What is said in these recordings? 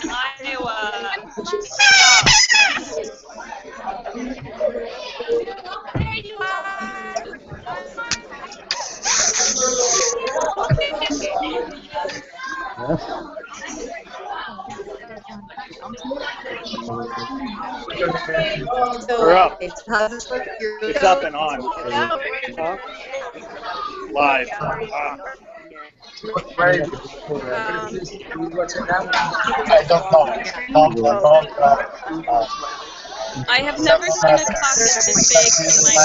in Iowa. There you are. We're up. How's this work? It's up and on. Huh? Live. I have never seen a caucus this big in my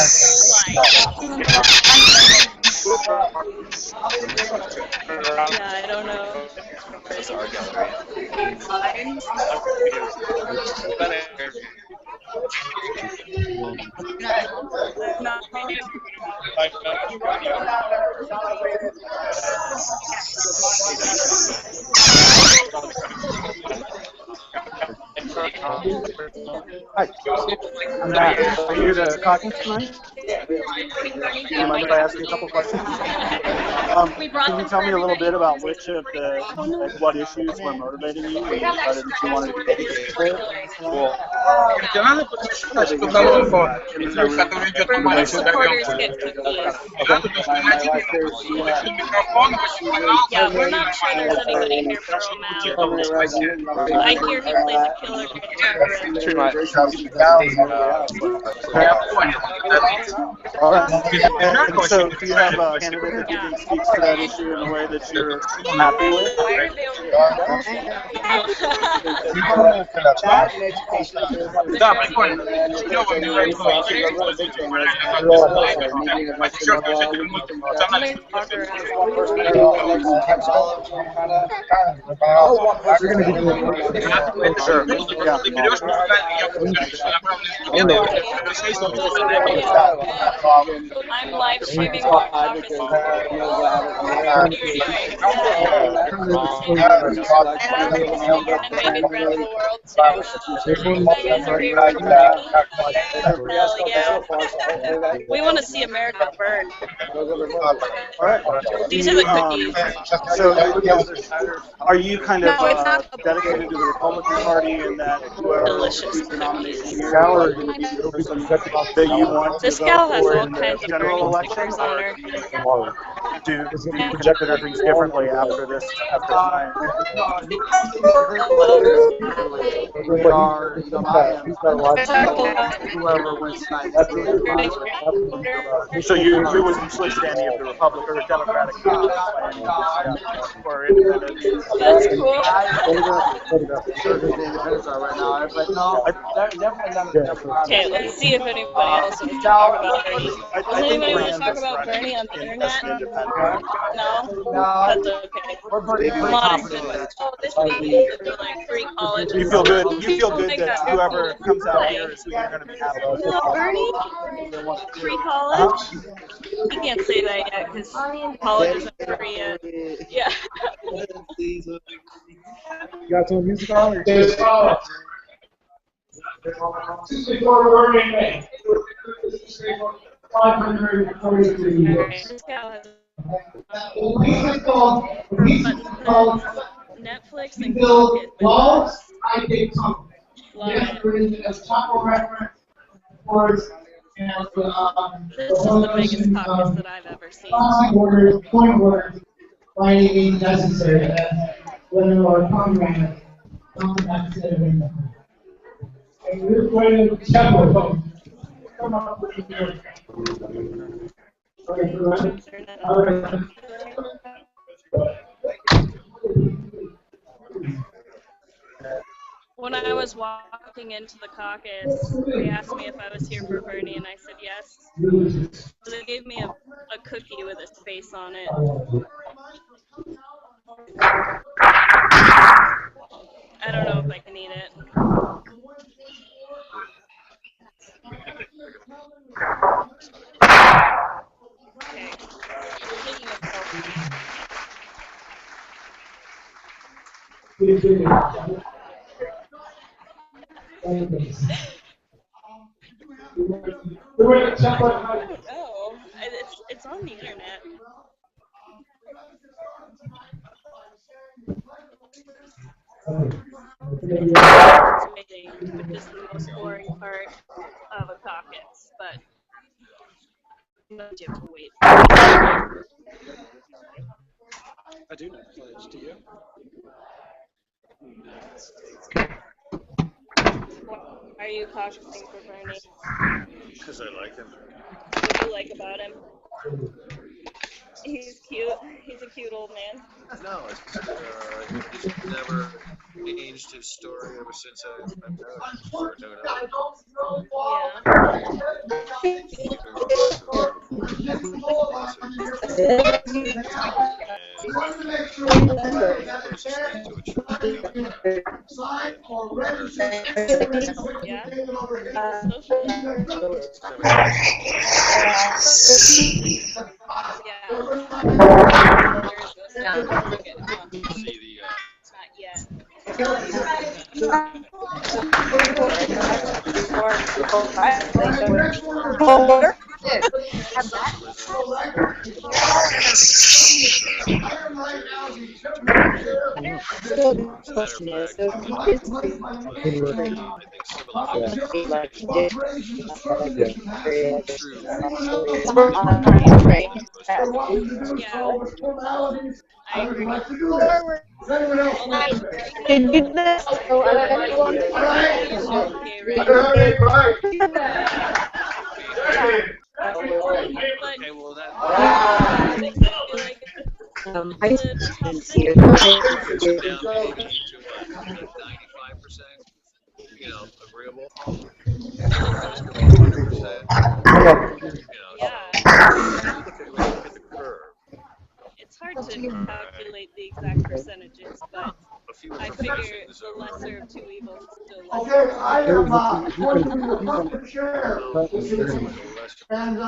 whole life. Yeah, I don't know. This is our gallery. Not Hi. I'm back. Are you here to caucus tonight? Do you mind if I ask you a couple questions? Can you tell me a little bit about which of the, like, what issues were motivating you when you decided that you wanted to be the supporters get cookies. Yeah, we're not sure there's anybody here for O'Malley. I hear he plays a killer guitar. Too much. All right. And so, do you have a candidate that you think speaks to that issue in a way that you're happy with? Why are they over Sure. Yeah. I'm live streaming our caucus. And maybe around the world too. You guys are here for yeah. We want to see America burn. All right. These are the cookies. So, are you kind of No, it's not dedicated to the Republican Party in that whoever delicious the nomination cookies. is that you want This to gal vote has for all in the kinds of general burning election? stickers on her. Do you project things differently after tonight? So you wouldn't switch to any of the Republican or Democratic or independent? That's cool. Okay, let's see if anybody else wants to talk about Bernie. Does anybody want to talk about Bernie on the internet? No? That's okay. Modest. Oh, this baby is like free college. You feel good. You feel good that whoever comes out here is who you're going to be happy with. Bernie? Free college? You can't say that yet because college isn't free yet. Yeah. You got some music on? Before Bernie, 543 years. This gal has Netflix and Build Caucus. walls, I take some. Love Yes, it. as Chapo reference, of course, and This is the biggest caucus that I've ever seen. crossing borders, point borders, by any means necessary, as whether our comrade, not necessarily. And we're going to Chapo, folks. Come up with your. All right. When I was walking into the caucus, they asked me if I was here for Bernie, and I said yes. So they gave me a cookie with his face on it. I don't know if I can eat it. Okay. Taking a selfie. Oh, it's on the internet. participating, which is the most boring part of a caucus, but you have to wait. I do know pledge. Do you? Why are you caucusing for Bernie? Because I like him. What do you like about him? He's cute. He's a cute old man. No, he's never changed his story ever since I've known him. Or known him. I can see it. You know, agreeable. 100%. Look at the curve. It's hard to calculate the exact percentages, but I figure the lesser of two evils is still lesser. Okay, I am going to be the puppet chair. And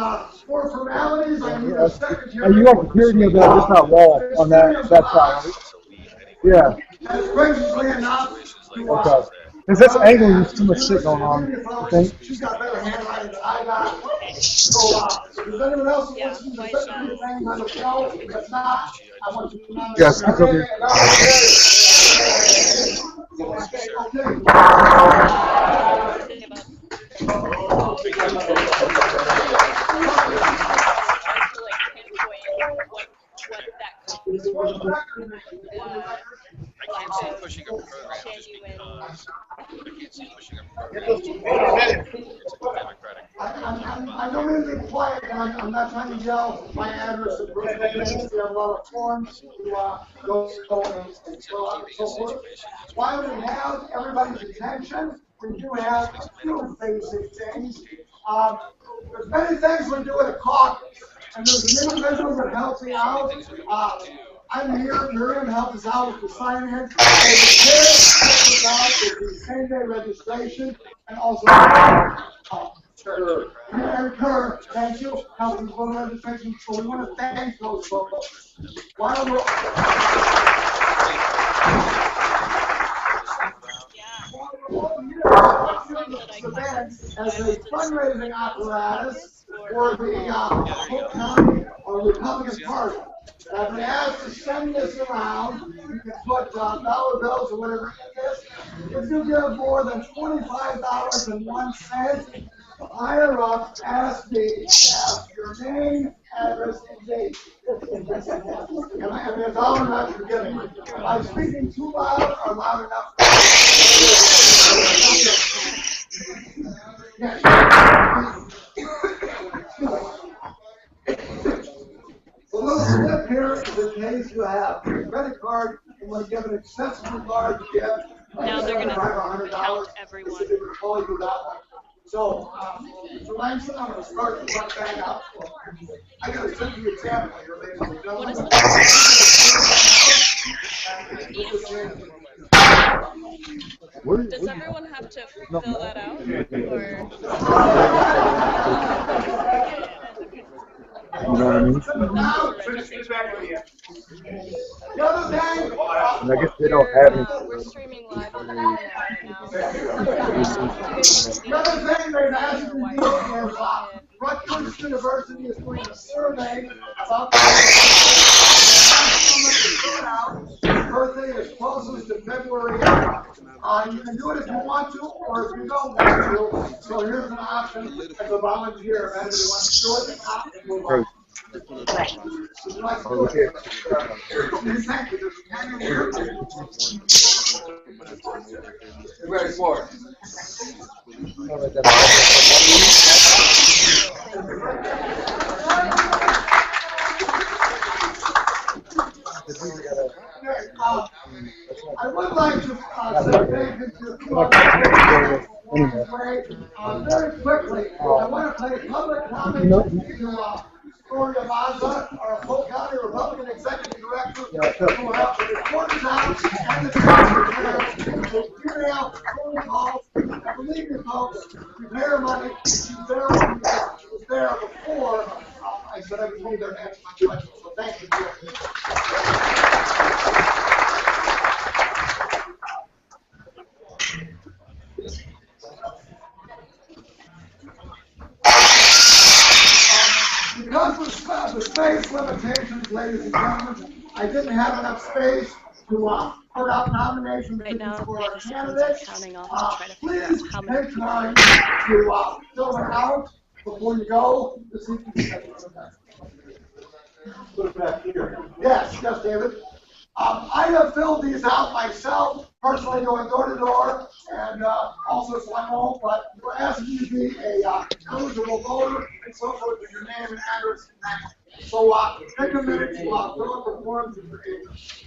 for formalities, I need a secretary. You have to hear me about just not wall on that side. Yeah. And graciously enough, Okay. Because this angle, there's too much shit going on. I think. she's got better handwriting than I got. So, does anyone else want to say anything on the show? If not, I want you to know. Yes, it's okay. I can't see pushing a program just because I can't see pushing a program. It's a democratic. I don't mean to be quiet, and I'm not trying to yell my address and we have a lot of forms to go and fill out and so forth. While we have everybody's attention, we do have a few basic things. There's many things we do at a caucus, and there's an individual that helps me out. I'm here, Miriam helped us out with the sign-in. And Terry helped us out with the same-day registration, and also and Kerr, thank you, helping with voter registration. So we want to thank those folks. While we're as a fundraising apparatus for the Polk County or Republican Party. I've been asked to send this around. You can put dollar bills or whatever in this. If you give more than $25.01, the higher up ask me your name, address, and date. And it's all not forgiving. Am I speaking too loud or loud enough? The little slip here is in case you have a credit card and want to give an accessible large gift. Now they're going to count everyone. So, Mr. Langston, I'm going to start the front back out. I got to send you an example here, ladies and gentlemen. What is Does everyone have to fill that out? Or? You know what I mean? The other thing, And I guess they don't have any. We're streaming live on the internet right now. the other thing they've asked me to do is Rutgers University is doing a survey about the turnout birthday is closest to February 8th. You can do it if you want to, or if you don't want to. So here's an option as a volunteer. If anybody wants to do it, and move on. Would you like to do it? Thank you. Ready for it. I would like to say thank you to very quickly. I want to play public comment to Story of Ozza, our Polk County Republican Executive Director, who helped the reporters out and the secretary, email, phone calls, and believe me, folks, repair money, she's there when she was there before. I said I would be there to answer my question, so thank you. Because of the space limitations, ladies and gentlemen, I didn't have enough space to put out nominations for our candidates. Please take time to fill it out before you go to see if you can put it back here. Yes, David. I have filled these out myself, personally going door to door, and also so I know, but we're asking you to be a eligible voter, and so forth with your name and address. So take a minute to fill out the forms and your agents.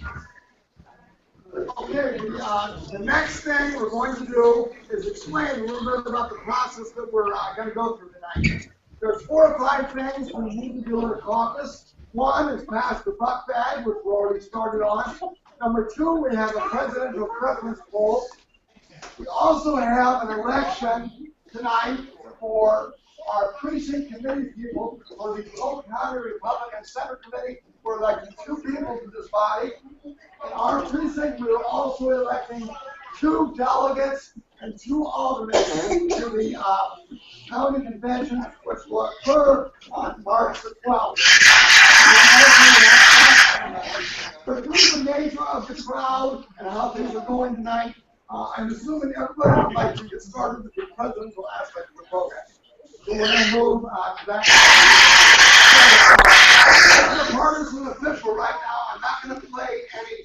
Okay, the next thing we're going to do is explain a little bit about the process that we're going to go through tonight. There's 4 or 5 things we need to do in a caucus. One is pass the buck bag, which we're already started on. Number 2, we have a presidential preference poll. We also have an election tonight for our precinct committee people for the Polk County Republican Center Committee. We're electing 2 people to this body. In our precinct, we are also electing 2 delegates and 2 alternates to the county convention, which will occur on March the 12th. But due to the nature of the crowd and how things are going tonight, I'm assuming everybody would like to get started with the presidential aspect of the program. So we're going to move to that. The partisan official right now. I'm not going to play any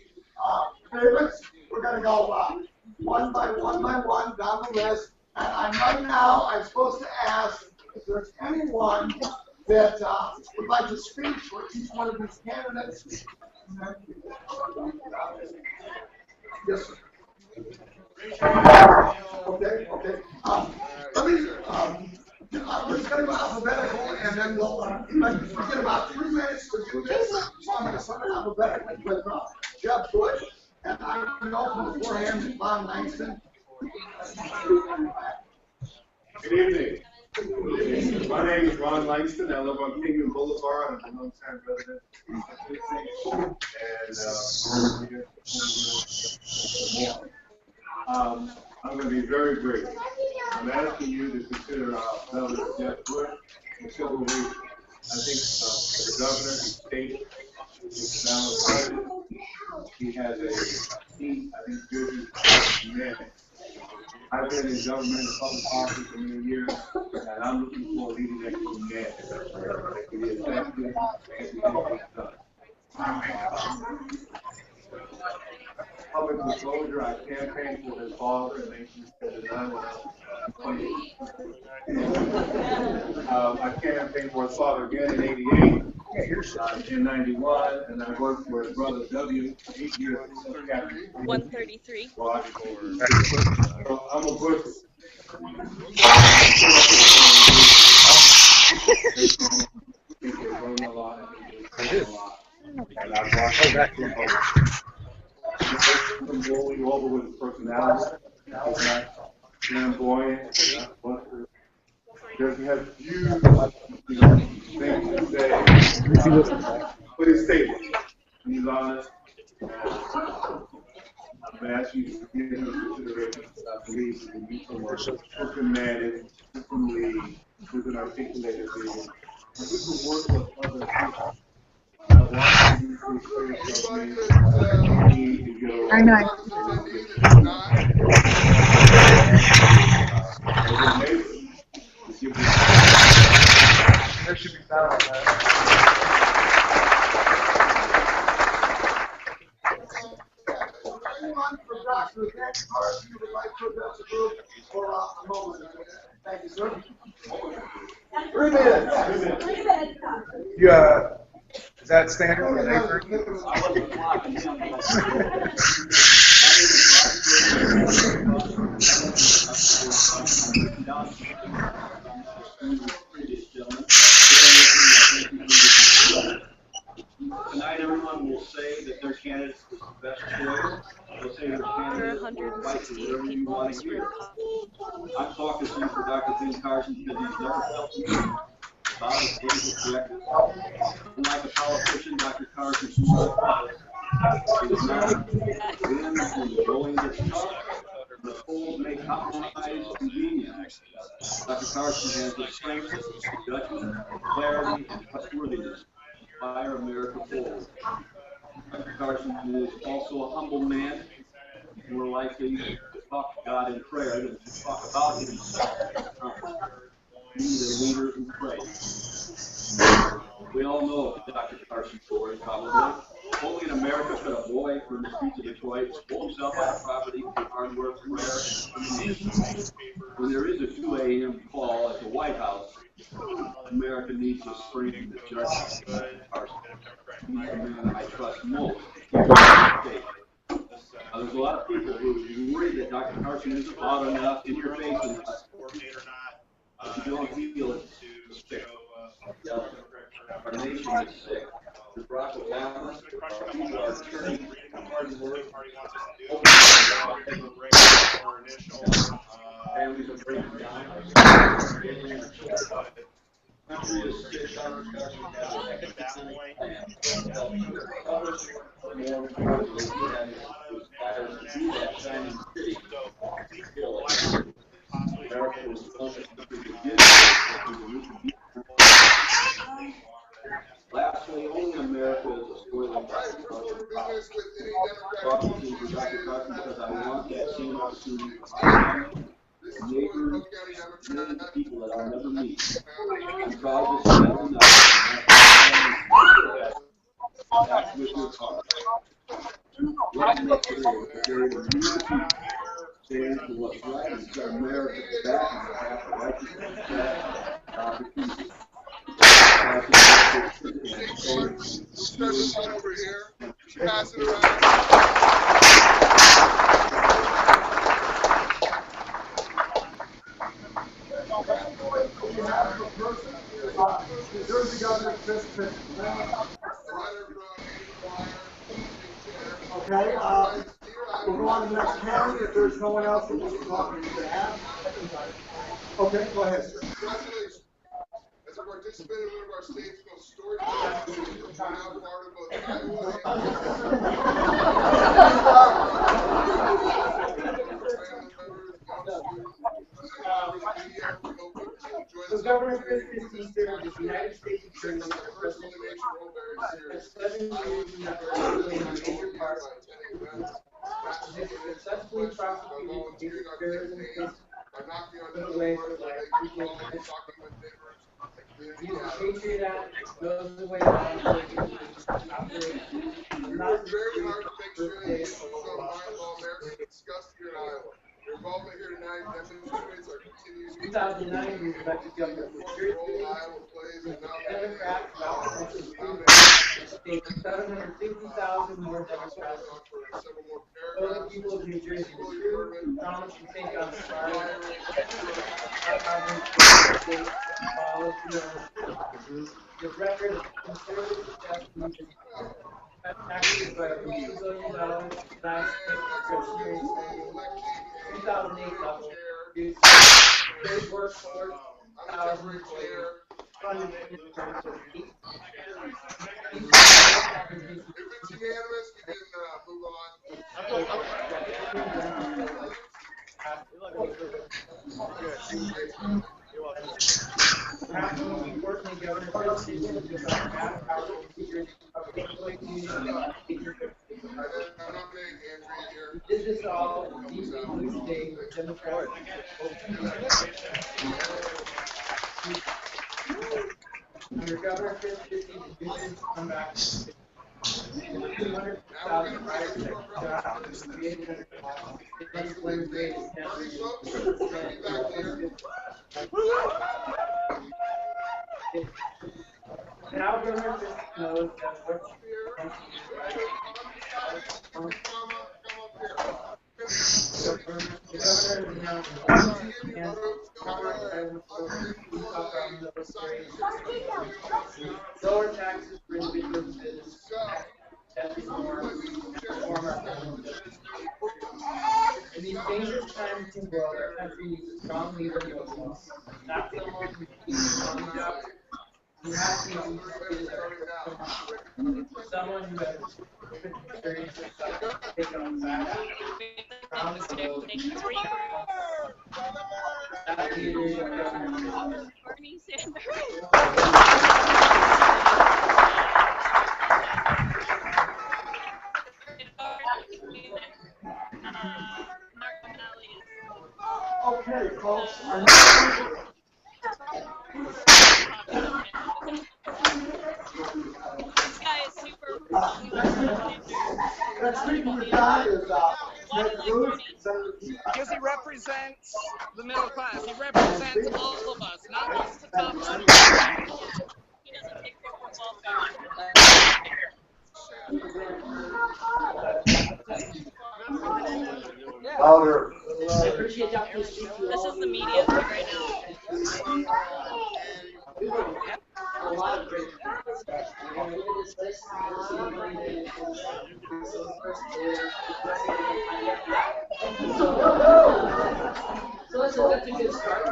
favorites. We're going to go one by one down the list. And right now, I'm supposed to ask if there's anyone that would like to speak for each one of these candidates. Yes, sir. Okay. We're just going to go alphabetical, and then we'll get about 3 minutes to do this. So I'm going to start alphabetically with Jeb Bush, and I'm going to go beforehand with Ron Langston. Good evening. My name is Ron Langston. I live on Kingman Boulevard. I'm a long-time resident. And I'm going to be very brief. I'm asking you to consider Governor Jeb Bush in civil relief. I think the governor, his state, is balanced budget. He has a team, I think, good man. I've been in government and public office for many years, and I'm looking for a leading excellent man that can be effective and get things done. Public disclosure, I campaigned for his father in 1979 when I was 20. I campaigned for his father again in 88, in 91, and I worked for his brother W 8 years. 133. So I'm a Bush. And I've watched that from rolling over with his personality. He's not flamboyant, he's not buster. He doesn't have huge things to say. But he's stable. He's honest. I'm going to ask you to give him consideration. I believe he can be someone who can manage, who can lead, who can articulate his vision, and who can work with other people. Very nice. There should be sound on that. Anyone for Dr. Ben Carson who would like to address the group for a moment? Thank you, sir. 3 minutes. You, is that standard for an expert? Tonight, everyone will say that their candidate is the best choice. They'll say their candidate will invite you wherever you want to hear. I'm focusing for Dr. Ben Carson because he's never felt about his political correctness. Unlike a politician, Dr. Carson is not going to the polls may compromise convenience. Dr. Carson has the strength, judgment, clarity, and trustworthiness. Fire America forward. Dr. Carson is also a humble man, more likely to talk to God in prayer than to talk about himself. He is a leader who prays. We all know Dr. Carson's story, probably. Only in America could a boy from the streets of Detroit pull himself out of poverty through hard work, prayer, and determination. When there is a 2 a.m. call at the White House, America needs to spring the judgment of Dr. Carson. He's the man I trust most here in the state. There's a lot of people who worry that Dr. Carson isn't loud enough, in your face enough, but you don't feel it. Our nation is sick. The Barack Obama, people are turning hard work. Families are breaking down. Country is sick. Dr. Carson has an economic plan. More importantly, he has desires to be that shining city. America was the only country to give Lastly, only America is a story like Dr. Carson. Talking to Dr. Carson because I want that same opportunity for my family, neighbors, and people that I'll never meet. I'm proud to stand tonight and act with your heart. Let's make sure that there is unity, stand for what's right, and set America back on the path of righteousness and opportunity. Special over here. Pass it around. New Jersey Governor Chris Christie. Okay, we'll go on to the next candidate if there's no one else that wants to talk to have. Okay, go ahead, sir. Congratulations. As a participant in one of our state's most storied we're now part of both Iowa So Governor Christie served as United States Attorney for President Trump, has 7 years in the early on major parts, has successfully prosecuted cases of terrorism cases in the way of like people He's a Patriot Act, goes the way of operations, not very hard to make sure that some high-law Americans discussed here in Iowa. Your involvement here tonight demonstrates our continued 2009, we elected Governor of New Jersey. Iowa plays and now Democrats, state 750,000 more Democrats. So the people of New Jersey promise to take on the fire. The record of conservative success taxes by $2 billion last discretionary spending. 2008 level, third workforce, 1,000 employees, funded in terms of If it's unanimous, we can move on. Unfortunately, Governor Christie is a Democrat. Under Governor Christie's decision to come back, 200,000 private sector jobs created under legislative rates. Now Governor Christie knows that what she wants to do right. The governor is now and lower taxes for individuals and businesses. In these dangerous times in the world, our country needs a strong leader who will not someone who keeps economy up. You have to be someone who has experience with take on back. That leadership Bernie Sanders. Okay, folks. This guy is super. Next speaker we got is Ned Cruz. Because he represents the middle class. He represents all of us, not just the top 1%. He doesn't take corporate welfare. Louder. This is the media right now. a lot of great things. So that's a good start.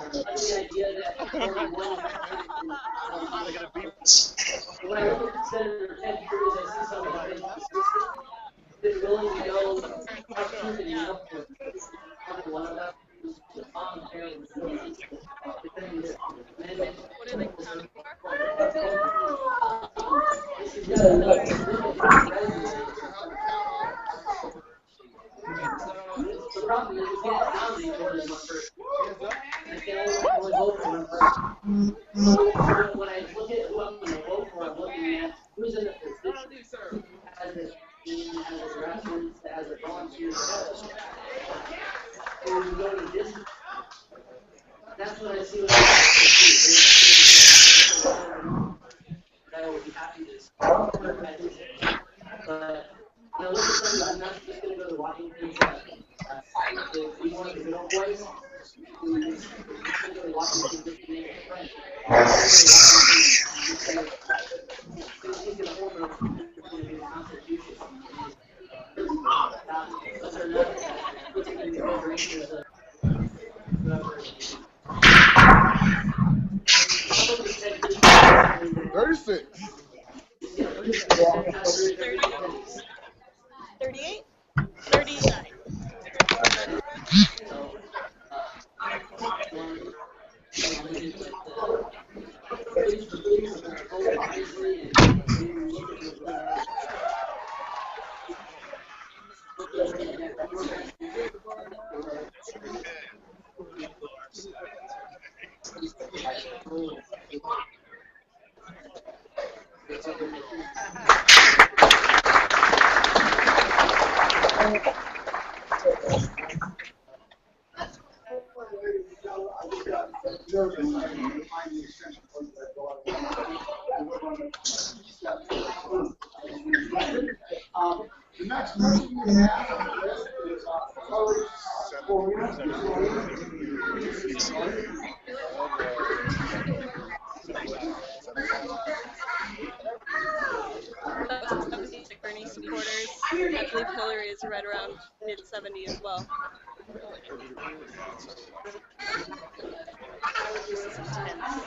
The idea that when I look at Senator Ted Cruz, I see somebody that's willing to go up to the upward. One of them is the voluntary amendment. What are they counting for? This is just another the problem is you can't nominate more than one person. You can only vote for one person. So when I look at who I'm going to vote for, I'm looking at who's in the position. As a team, as a grassroots, as a volunteer, or you go to district. That's what I see with I would be happy to support that. But when I look at something, I'm not just going to go to Washington. If we want the middle voice, we go to Washington to make a friend. It's going to hold us to the Constitution. Those are not putting in the corporations of 36. 38? 39. The next person we have on the list is Chloe Corina. That's 70 Bernie supporters. I believe Hillary is right around mid-70 as well. This is intense.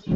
Is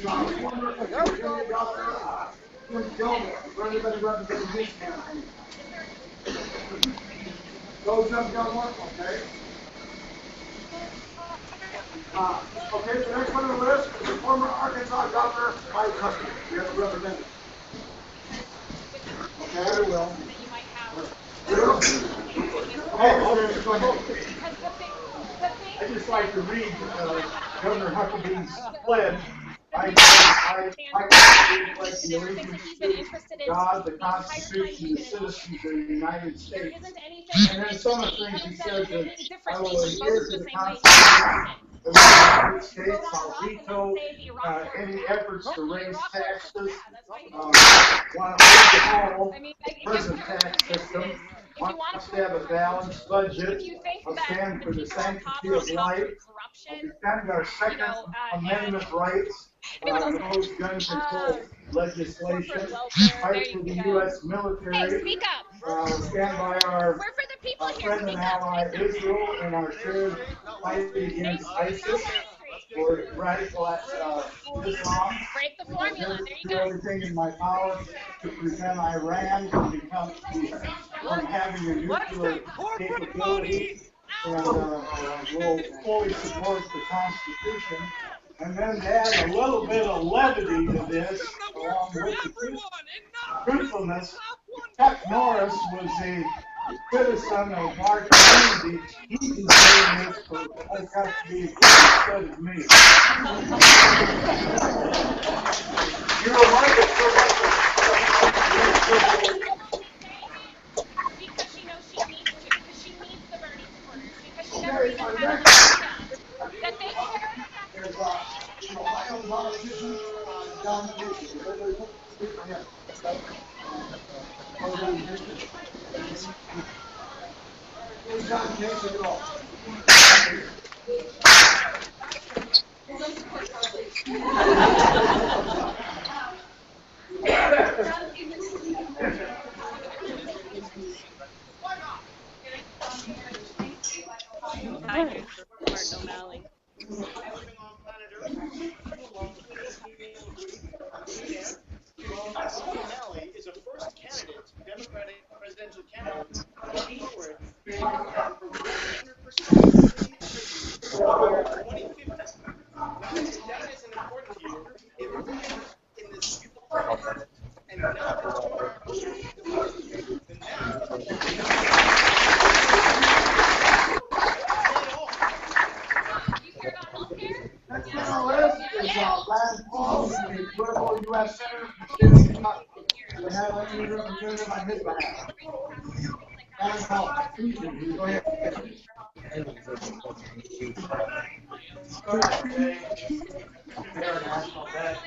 former Virginia Governor Jim Gilmore. For anybody representing his campaign. Go Jim Gilmore, okay. Okay, the next one on the list is the former Arkansas Governor Mike Huckabee. We have a representative. Okay, I will. I'd just like to read Governor Huckabee's pledge. I pledge the allegiance to God, the Constitution, and the citizens of the United States. And then some of the things he says that I will adhere to the Constitution of the United States. I'll veto any efforts to raise taxes. Want to overhaul the present tax system. Wants to have a balanced budget. I'll stand for the sanctity of life. I'll defend our Second Amendment rights. Oppose gun control legislation. Fight for the U.S. military. Stand by our friend and ally Israel and our shared fight against ISIS for radical Islam. Do everything in my power to prevent Iran from having a nuclear capability, and will fully support the Constitution. And then to add a little bit of levity to this, along with the truthfulness, Chuck Norris was a citizen of our community. He can say this for Mike Huckabee instead of me. You know, Mike is so much because she knows she needs to, because she needs the Bernie supporters, because she never even had a that they care. There's Ohio politician John Casey. John Casey, go. I do support O'Malley. O'Malley is a first candidate, Democratic presidential candidate, coming forward for 100% 2050. That is an important year in this and not Next on our list is Lance Paul, the political U.S. Senator from the state of Kentucky. Do we have any representative on his behalf? Lance Paul, go ahead. International debt.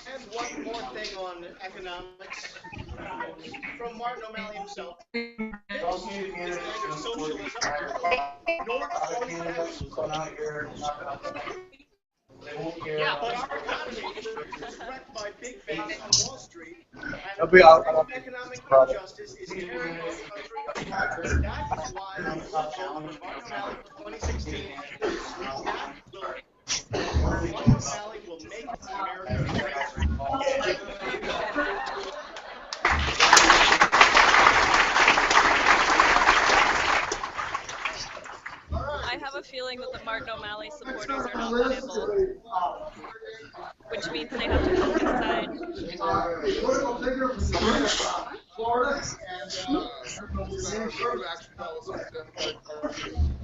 And one more thing on economics from Martin O'Malley himself. This is socialism. Yeah, but our economy is wrecked by big banks on Wall Street, and economic injustice is carrying our country apart. That is why the vote Martin O'Malley 2016 is that Martin O'Malley will make America great again. I have a feeling that the Martin O'Malley supporters are not playable, which means they have to come to his side. political figure from the state of Florida, and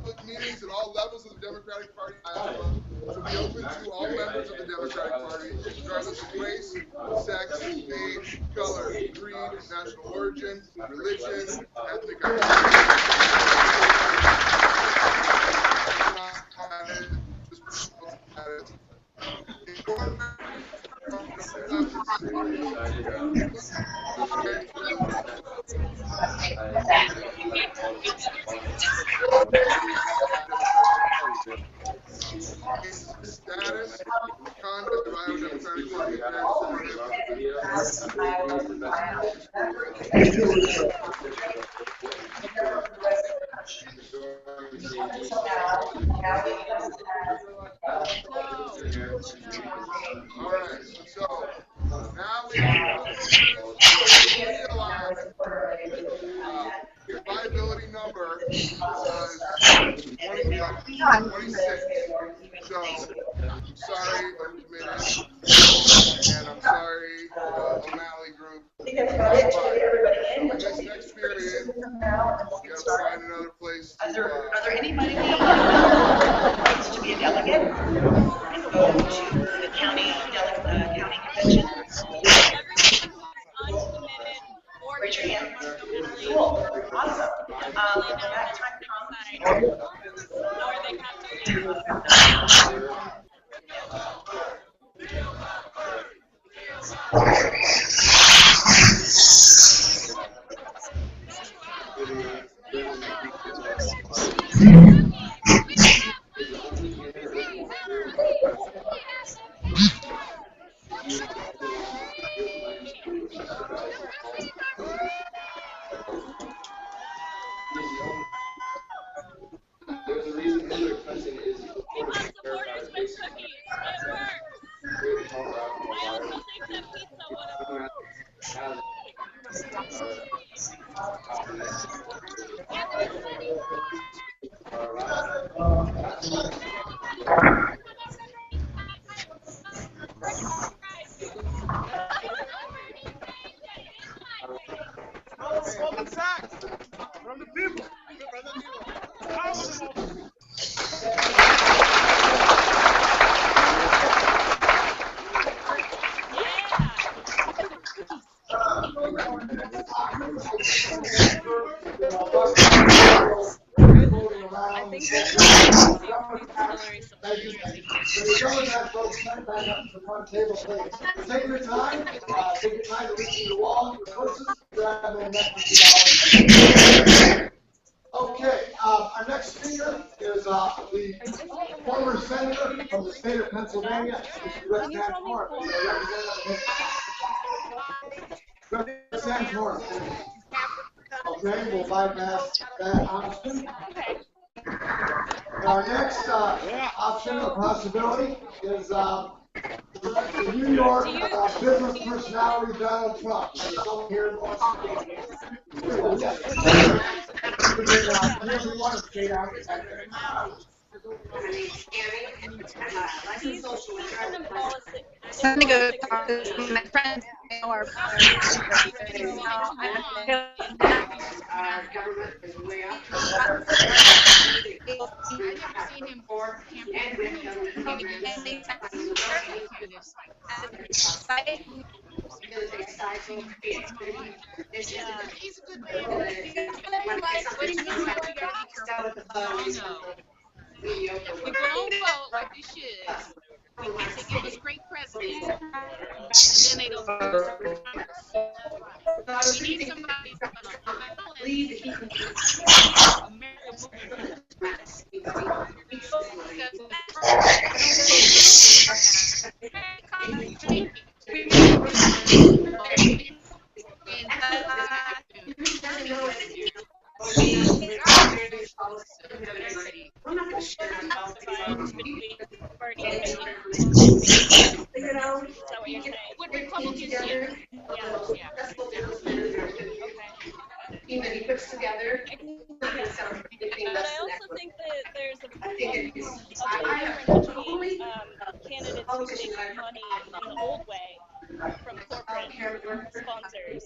Public meetings at all levels of the Democratic Party Iowa shall be open to all members of the Democratic Party, regardless of race, sex, age, color, creed, national origin, religion, ethnic status, conduct of Iowa Democratic Party All right, so now we realize the viability number was 26. So I'm sorry, uncommitted, and I'm sorry, O'Malley Group. But in this next period, we got to find another place to. Are there anybody who wants to be a delegate and go to the county convention? Raise your hand. Cool. Awesome. When that time comes, there's a reason Hillary Clinton is Goldman Sachs from the people. Take your time. Take your time to reach to the wall. Your purses. Grab the next Okay. Our next speaker is the former senator from the state of Pennsylvania, Mr. Rick Santorum. Rick Santorum. Okay, we'll bypass that option. Our next option or possibility is the New York business personality Donald Trump. Someone here wants to I'm going to go talk to my friends. Our government is way up. I've never seen him for and with exciting creativity. He's a good man. We won't vote like we should. We get to give us great presidents, and then they don't vote. We need somebody who's going to lead America we're not going to share what Republicans do. Yeah. sponsors.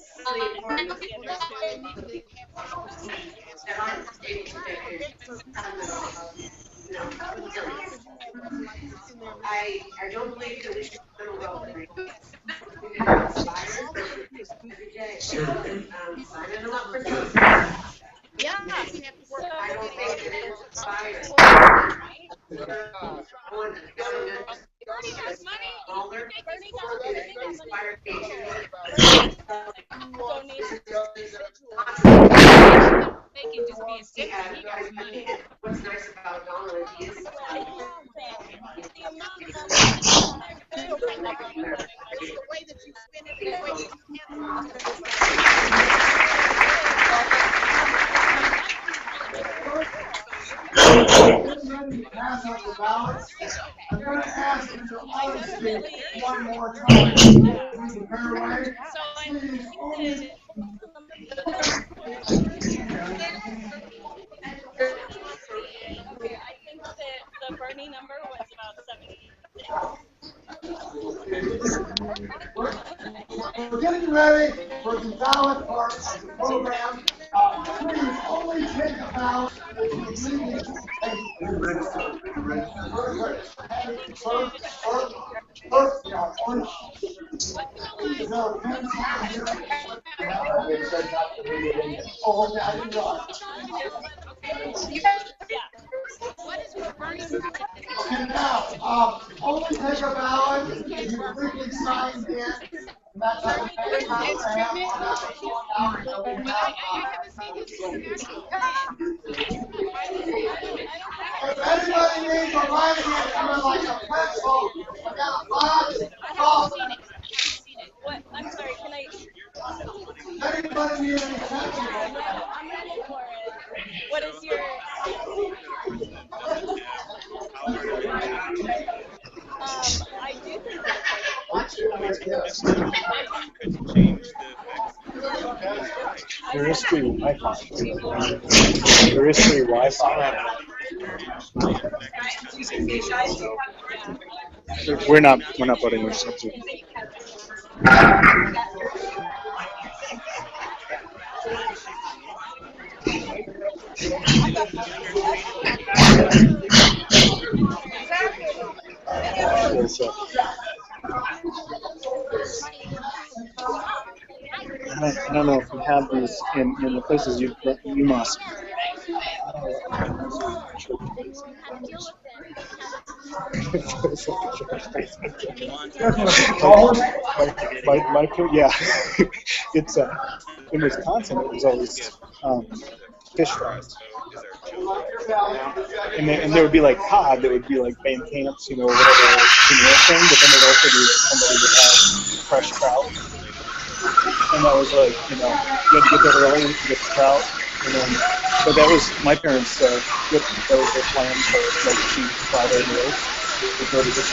I don't believe that we should go every day. Signing them up for something. Yeah, we have to work. I don't think it is inspired. Bernie has money. They can just be a stick. He got money. What's nice about Donald is The way that you spin it, the way you Pass out the ballots. I'm going to ask you to all speak one more time. Please prepare away. Please only. Okay, I think that the Bernie number was about 76. We're getting ready for the ballot part of the program. Please only take a ballot if you legally take Okay, now, only take a ballot if you legally signed in. That's how we make If anybody needs a writing instrument like a pencil, I got a box. What? I'm sorry, can I? Anybody need any pencils? I'm ready for it. What is your? I do think There is free Wi-Fi. There is free Wi-Fi. We're not voting with something. I don't know if you have these in the places you must. Yeah, it's in Wisconsin. It was always fish fries, and there would be like cod that would be like Van Camp's, whatever thing. But then there'd also be somebody would have fresh trout. And that was like, you had to get there early to get the trout. And then, so that was my parents' that was their plan for like cheap Friday meals. To go to the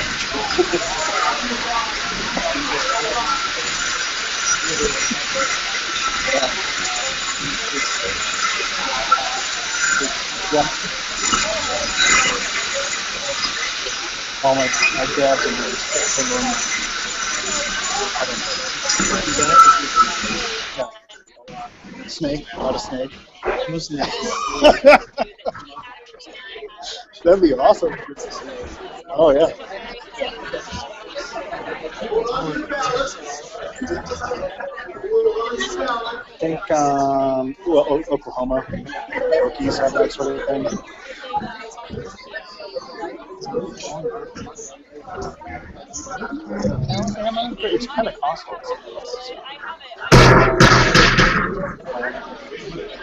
yeah. All my dad's in there. I don't know. Yeah. Snake, a lot of snake. No snake. That'd be awesome. Oh yeah. I think Oklahoma, Rockies have that sort of thing. It's kind of costly.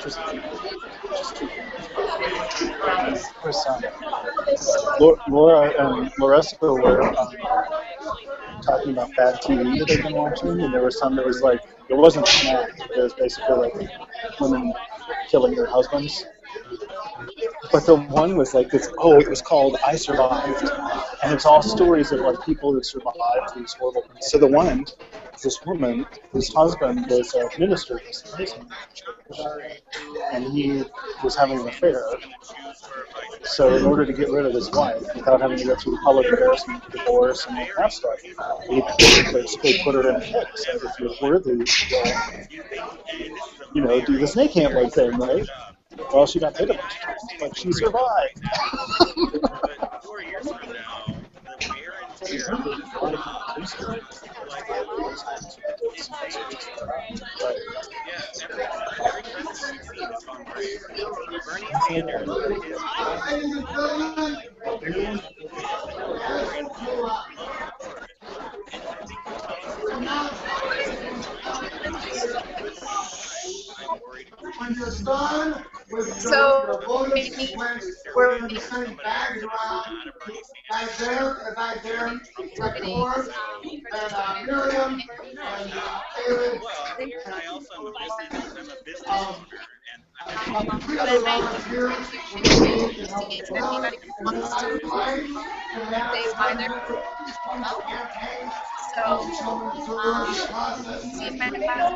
Just Laura and Larissa were talking about bad TV that they've been watching, and there was some that was like, it wasn't a snack, it was basically like women killing their husbands. But the one was like this, it was called I Survived. And it's all stories of like people who survived these horrible things. So the one this woman, his husband was a minister in this amazing church, and he was having an affair. So in order to get rid of his wife, without having to go through the public embarrassment of divorce and all that stuff, he basically put her in a pit. Said, if you're worthy, do the snake handler thing, right? Well, she got hit a bunch of times, but she survived. But 4 years from now, the wear and tear of this every Christmas season is fun. Bernie Sanders When you're done with So, your voting sequence, we're going to be sending bags around. Back there, back there, back forth, and Miriam, and David, and I also am a business owner, and three other volunteers will be able to help if us out. anybody wants to They either. So, see if anybody.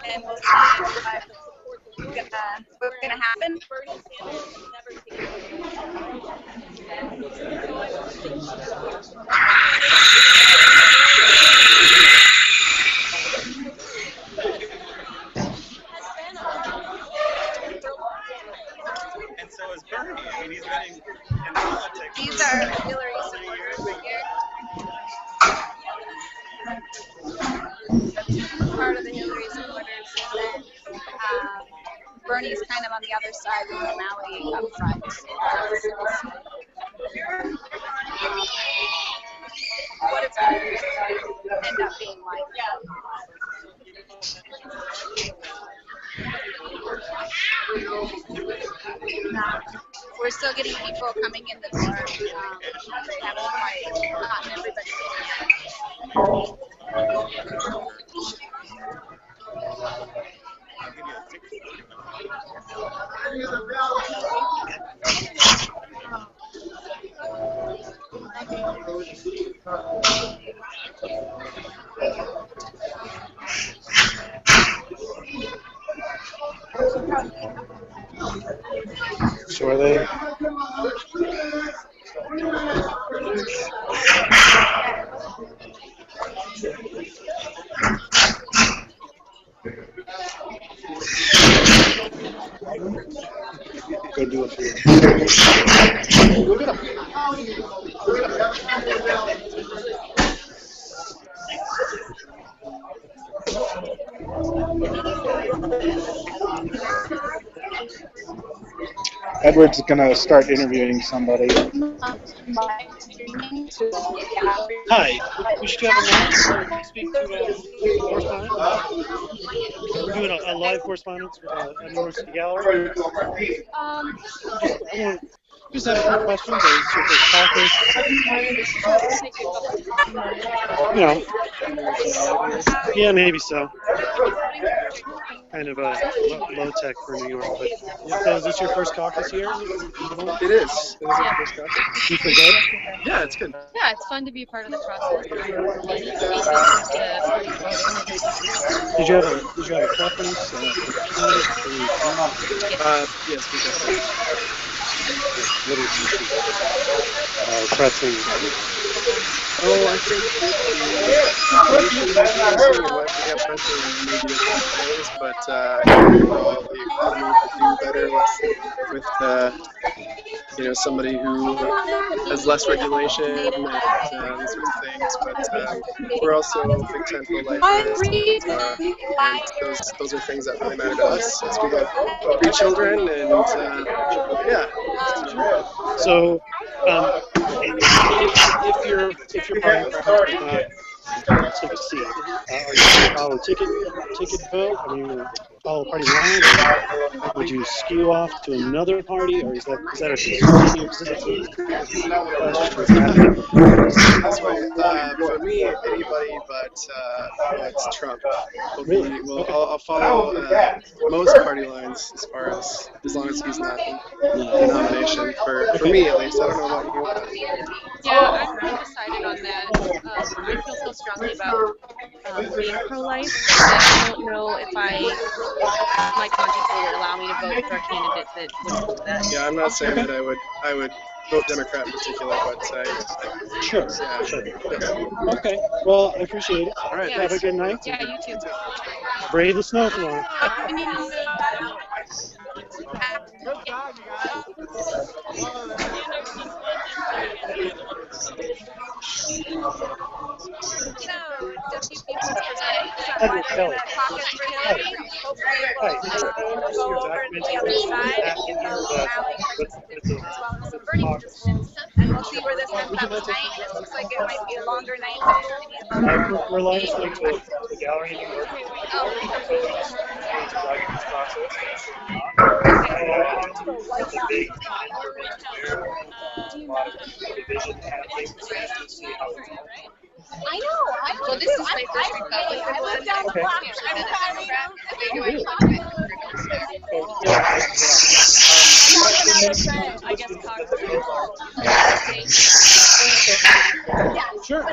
And we'll see what's gonna happen. and so is Bernie. I mean, he's been in politics. These are Hillary supporters right here. Part of the Hillary supporters, and then Bernie's kind of on the other side with O'Malley up front. What it's going to end up being like. We're still getting people coming in the door. Haven't quite gotten everybody So are they? Go do it for you. Go get them. Edward's gonna start interviewing somebody. Hi, we should have a moment to speak to correspondent. We're doing a live correspondence with University Gallery. Just have a few questions. Yeah, maybe so. Kind of low tech for New York. But so is this your first caucus here? It is. It is our first caucus. You feel good? Yeah, it's good. Yeah, it's fun to be part of the process. Did you have a preference? Yes, we definitely. What is pressing? Oh, I think we have pressing maybe different ways, but I think the economy could do better with somebody who has less regulation and these sorts of things. But we're also big time pro-lifers, and those are things that really matter to us as we have 3 children, and yeah. So, if you're party to succeed, are you a ticket vote? I mean, follow party line, or would you skew off to another party, or is that a constituency? That's right. For me, anybody but Trump will be. Well, I'll follow most party lines as long as he's not in the nomination. For me, at least. I don't know about you. Yeah, I'm undecided on that. I feel so strongly about being pro-life that I don't know if my conscience would allow me to vote for a candidate that would do that. Yeah, I'm not saying that I would vote Democrat in particular, but Sure. Yeah. Sure. Okay. Well, I appreciate it. All right. Yeah. Have a good night. Yeah, you too. Brave the snow tomorrow. Edward Kelly. Caucus for Hillary. Hopefully we'll go over to the other side and rally as well as the Bernie position. And we'll see where this ends up tonight. It looks like it might be a longer night than We're live streaming to the gallery in New York. It's a big I know. Well, this is my first Republican. I lived down the block. I'm a I guess Sure.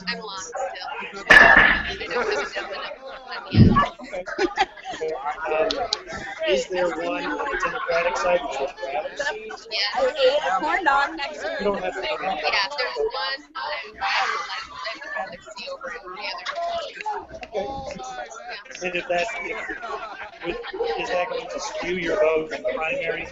I'm lost still. I don't have a definite plan yet. Is there one on the Democratic side that you'd rather see? Yeah. Corn dog next to You don't have to. Yeah, there's one I would rather see over the other. And if that's, is that going to skew your vote in the primary?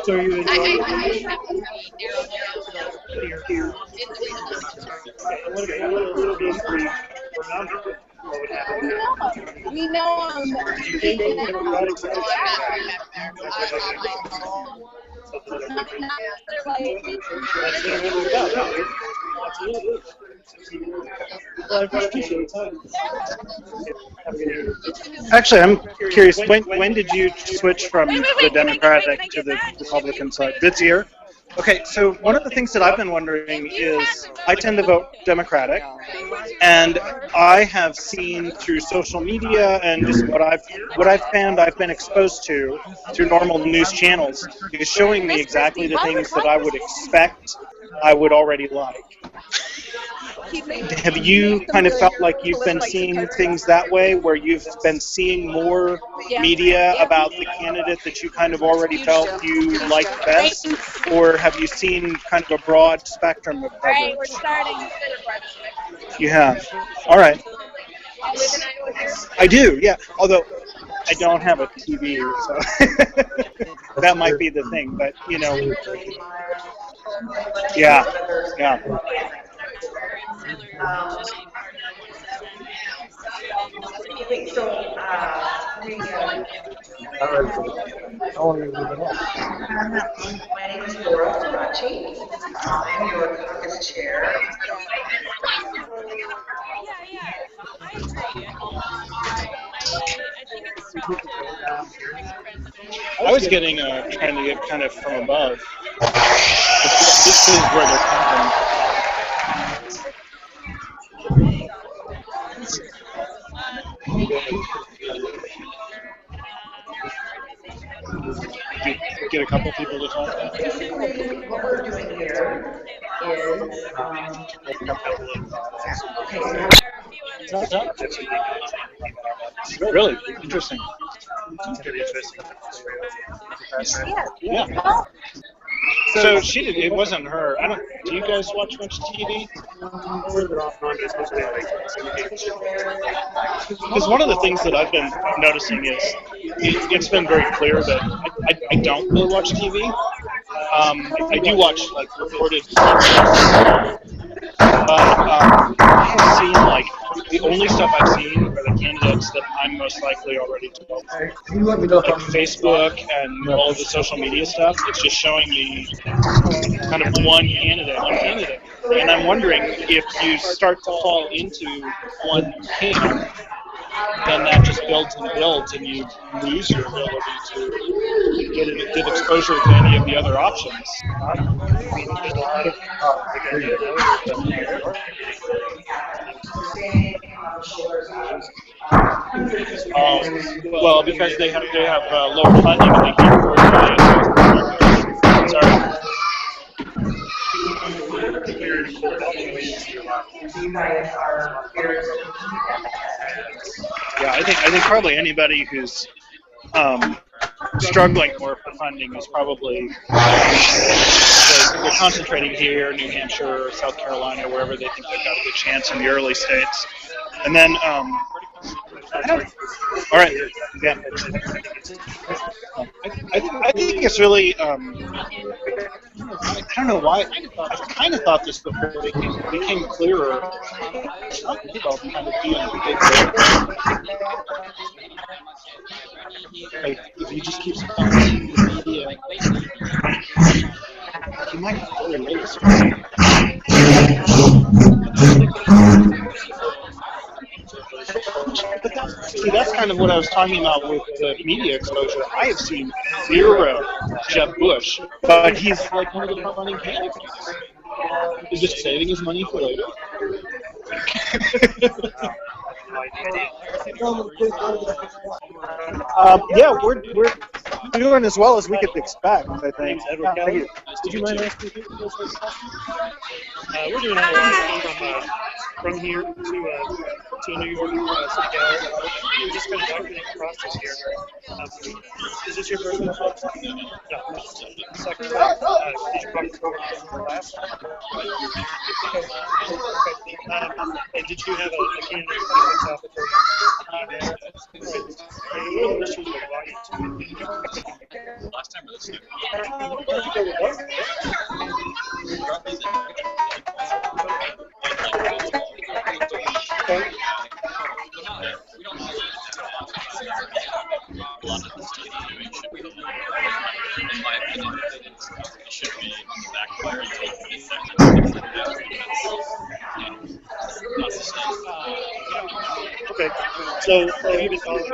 So you would we know you came to the Democratic side. Actually, I'm curious. When did you switch from the Democratic to the Republican side? This year? Okay, so one of the things that I've been wondering is I tend to vote Democratic, and I have seen through social media and just what I've found I've been exposed to through normal news channels is showing me exactly the things that I would expect I would already like. Have you kind of felt like you've been seeing things that way, where you've been seeing more media about the candidate that you kind of already felt you liked best, or have you seen kind of a broad spectrum of coverage? Right, we're starting. You have. All right. I do, yeah. Although I don't have a TV, so that might be the thing. But you know, yeah. My name is Laura Faraci. I'm your caucus chair. I was getting trying to get kind of from above. This is where they're coming from. Get a couple people to talk to. What we're doing here is Really interesting. Yeah. So she did. It wasn't her. I don't. Do you guys watch much TV? Because one of the things that I've been noticing is it's been very clear that I don't really watch TV. I do watch like reported, but I have seen like the only stuff I've seen are the candidates that I'm most likely already to vote for. Can you let me know if Like I'm Facebook and all of the social media stuff, it's just showing me kind of one candidate. And I'm wondering if you start to fall into one camp, then that just builds and you lose your ability to get exposure to any of the other options. I don't know. I mean, there's a lot of well, because they have lower funding and they can't afford to buy it. Sorry. Yeah, I think probably anybody who's struggling more for funding is probably they're concentrating here, New Hampshire, South Carolina, wherever they think they've got a good chance in the early states. And then, all right, yeah. I think it's really, I don't know why, I kind of thought this before it became clearer. Trump kind of being a big like, if you just keep supporting the media, you might have to release. But that's kind of what I was talking about with the media exposure. I have seen zero Jeb Bush, but he's like one of the front-running candidates. Is just saving his money for later. Yeah, we're doing as well as we could expect, I think. Thank you. Did you mind asking me? We're doing it from here to New York, City Gallery. We're just kind of documenting the process here. Is this your first one? No. Second time. Did you come last? And did you have a candidate that went out before you? What are the issues with volume? Last time or this time? A lot of the stuff you're doing should be, in my opinion, it should be on the back burner until the second not sustainable. Okay, so have you been following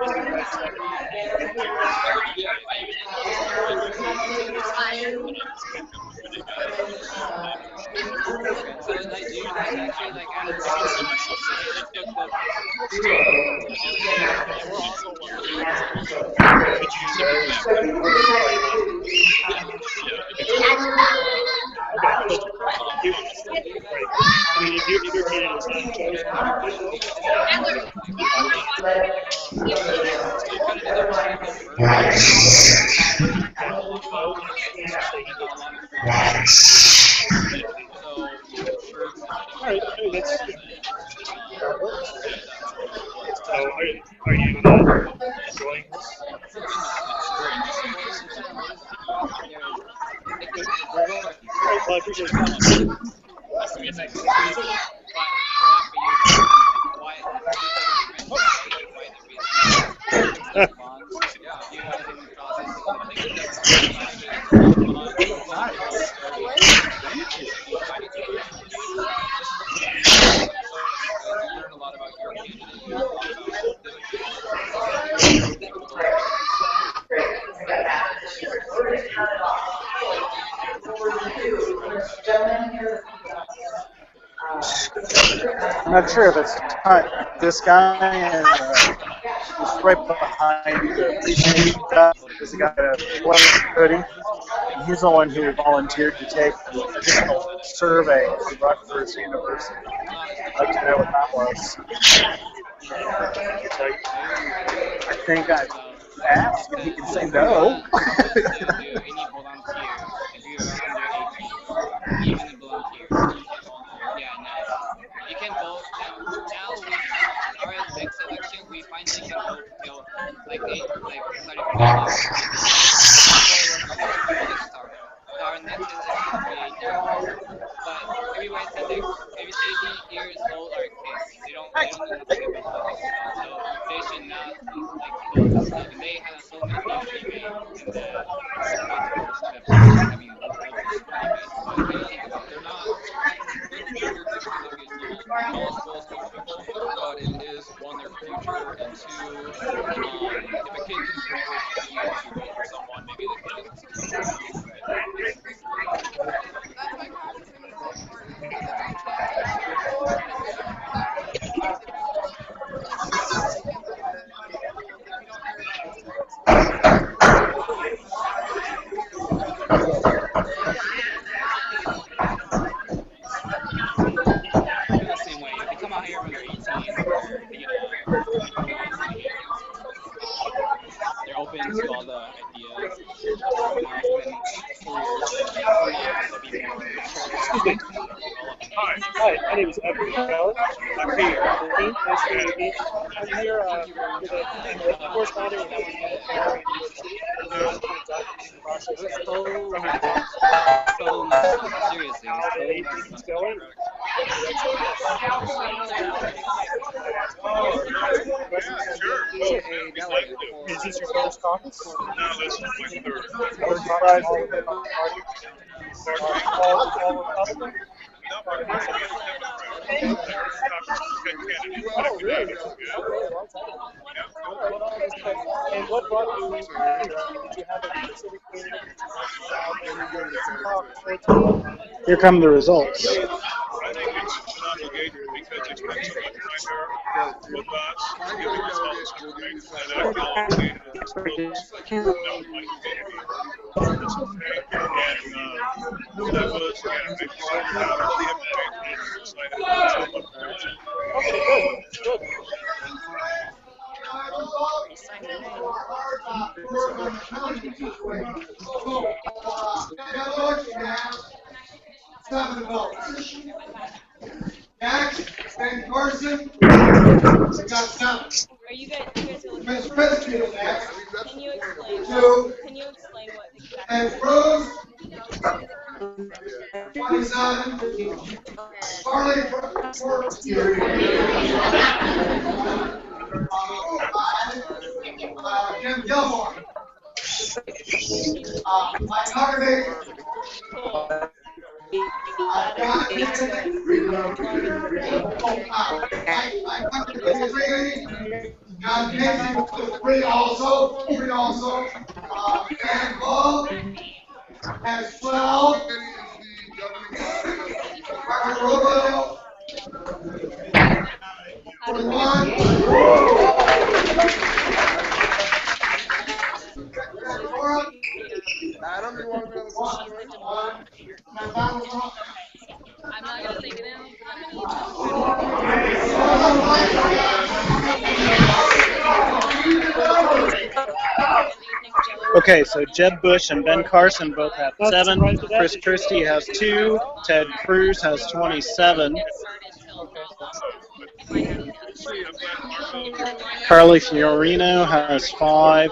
I mean, if your candidate is not chosen, are you enjoying this? Well, I appreciate it. I'm not sure if it's this guy and he's right behind the guy. There's a guy in a black hoodie. He's the one who volunteered to take the additional survey at Rutgers University. I'd like to know what that was. I think I asked if he can say no. You can vote now. Our next election, we finally can vote till like starting from now. Our next election will be 8 years. But everyone said like maybe 80 years old. vote our case. They don't know nothing about politics at all. So they should not like vote this stuff. And they have so many debates in the midterms that they're having all those debates. But I think they're not. Eligible school fiction, but it is one, their future, and two, if a kid can privilege be to vote for someone, maybe the kid doesn't see something. That's why Congressman is so important. It gives every chance to have a vote. The same way, if they come out here when they're 18, they're open to all the ideas. Hi, my name is Edward Bell. I'm here. Nice to meet you. I'm here with a correspondent with Alabama University. Seriously, it's going. Is this your first caucus? No, this is my third. Third caucus? All Republican? Oh, really? And what brought you here? Did you have a specific candidate? Here come the results. I think it's an obligation because it's been so much nightmare with us giving results tonight, and I feel obligated to disclose that my community. It's okay. And that was, again, I'm excited about it. The impact and excited about it. Okay, good. Seven votes. Next, Ben Carson. We got 7. Are you guys Ms. Christie is next. Can you explain? 2. Can you explain what exactly? And Cruz. 27. Farley. Jim Gilmore. Mike Huckabee. John Casey with 3 also. Dan Ball has 12. Mark Rubio. 41. Adam, you want to be on the phone? I'm not gonna take it in. Okay, so Jeb Bush and Ben Carson both have 7. Chris Christie has 2. Ted Cruz has 27. Carly Fiorino has 5.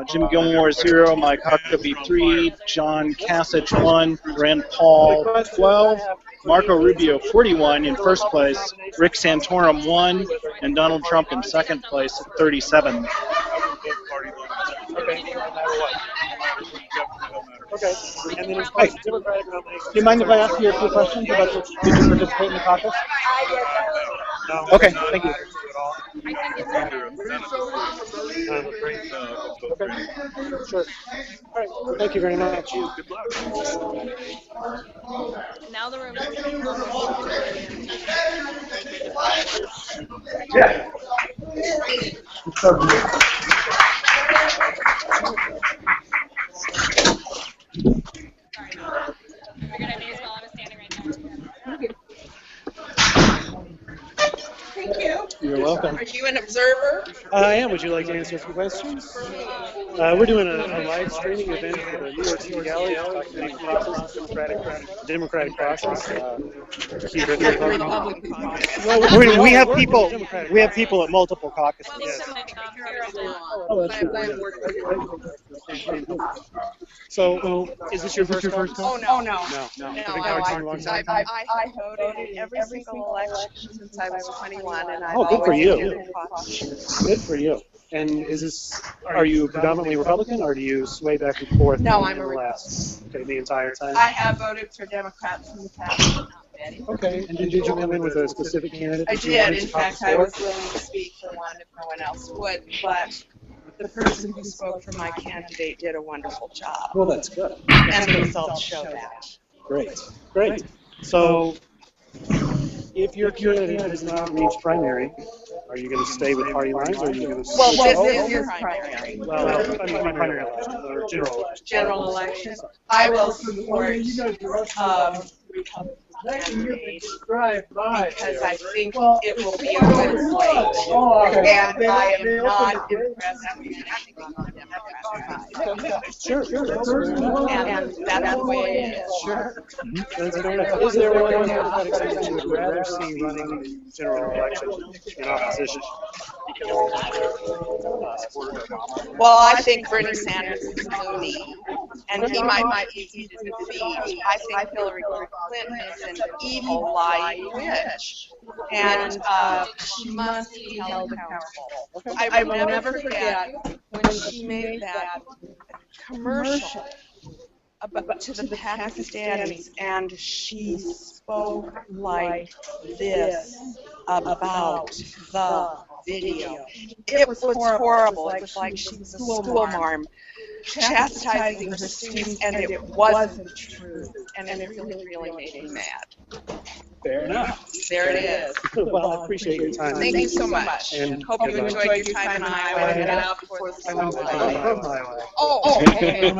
Jim Gilmore 0. Mike Huckabee 3. John Kasich 1. Rand Paul 12. Marco Rubio 41 in first place. Rick Santorum 1. And Donald Trump in second place at 37. Okay, no matter what. Okay, and then Hey, Democratic nomination. do you mind if I ask you a few questions about did you participate in the caucus? No. Okay, thank you. Okay, sure. All right, thank you very much. Good luck. Now the room is Thank you. You're welcome. Are you an observer? I am. Would you like to answer some questions? We're doing a live streaming event for the New York City Gallery, talking about the process, democratic process. We have people at multiple caucuses. Yes. Oh, that's good. So, is this your first time? Oh, no. No. I voted in every single election since I was 21, and I've good for always you. been in caucus. Good for you. And are you predominantly Republican, or do you sway back and forth? No, I'm a Okay, the entire time? I have voted for Democrats in the past. Okay, and did you come in with a specific candidate? I did. In fact, I was willing to speak for one if no one else would, but the person who spoke for my candidate did a wonderful job. Well, that's good. And the results show that. Great. So, if your candidate does not reach primary, are you going to stay with party lines, or are you going to? Well, this is your primary. Well, I mean primary election or general election. General election. I will support Republican candidate because I think it will be a good slate, and I am not impressed with anything on the Democrat side. Sure. And that's the way it is. Sure. Is there one Democratic senator you would rather see running general election in opposition? Well, I think Bernie Sanders is loony, and he might be easy to defeat. I think Hillary Clinton is an evil, lying witch, and she must be held accountable. I will never forget when she made that commercial to the Pakistanis, and she spoke like this about the video. It was horrible. It was like she was a school marm chastising her students, and it wasn't true. And it really made me mad. Fair enough. There it is. Well, I appreciate your time. Thank you so much. And hope you enjoyed your time in Iowa and get out before the sun I'm from Iowa. okay.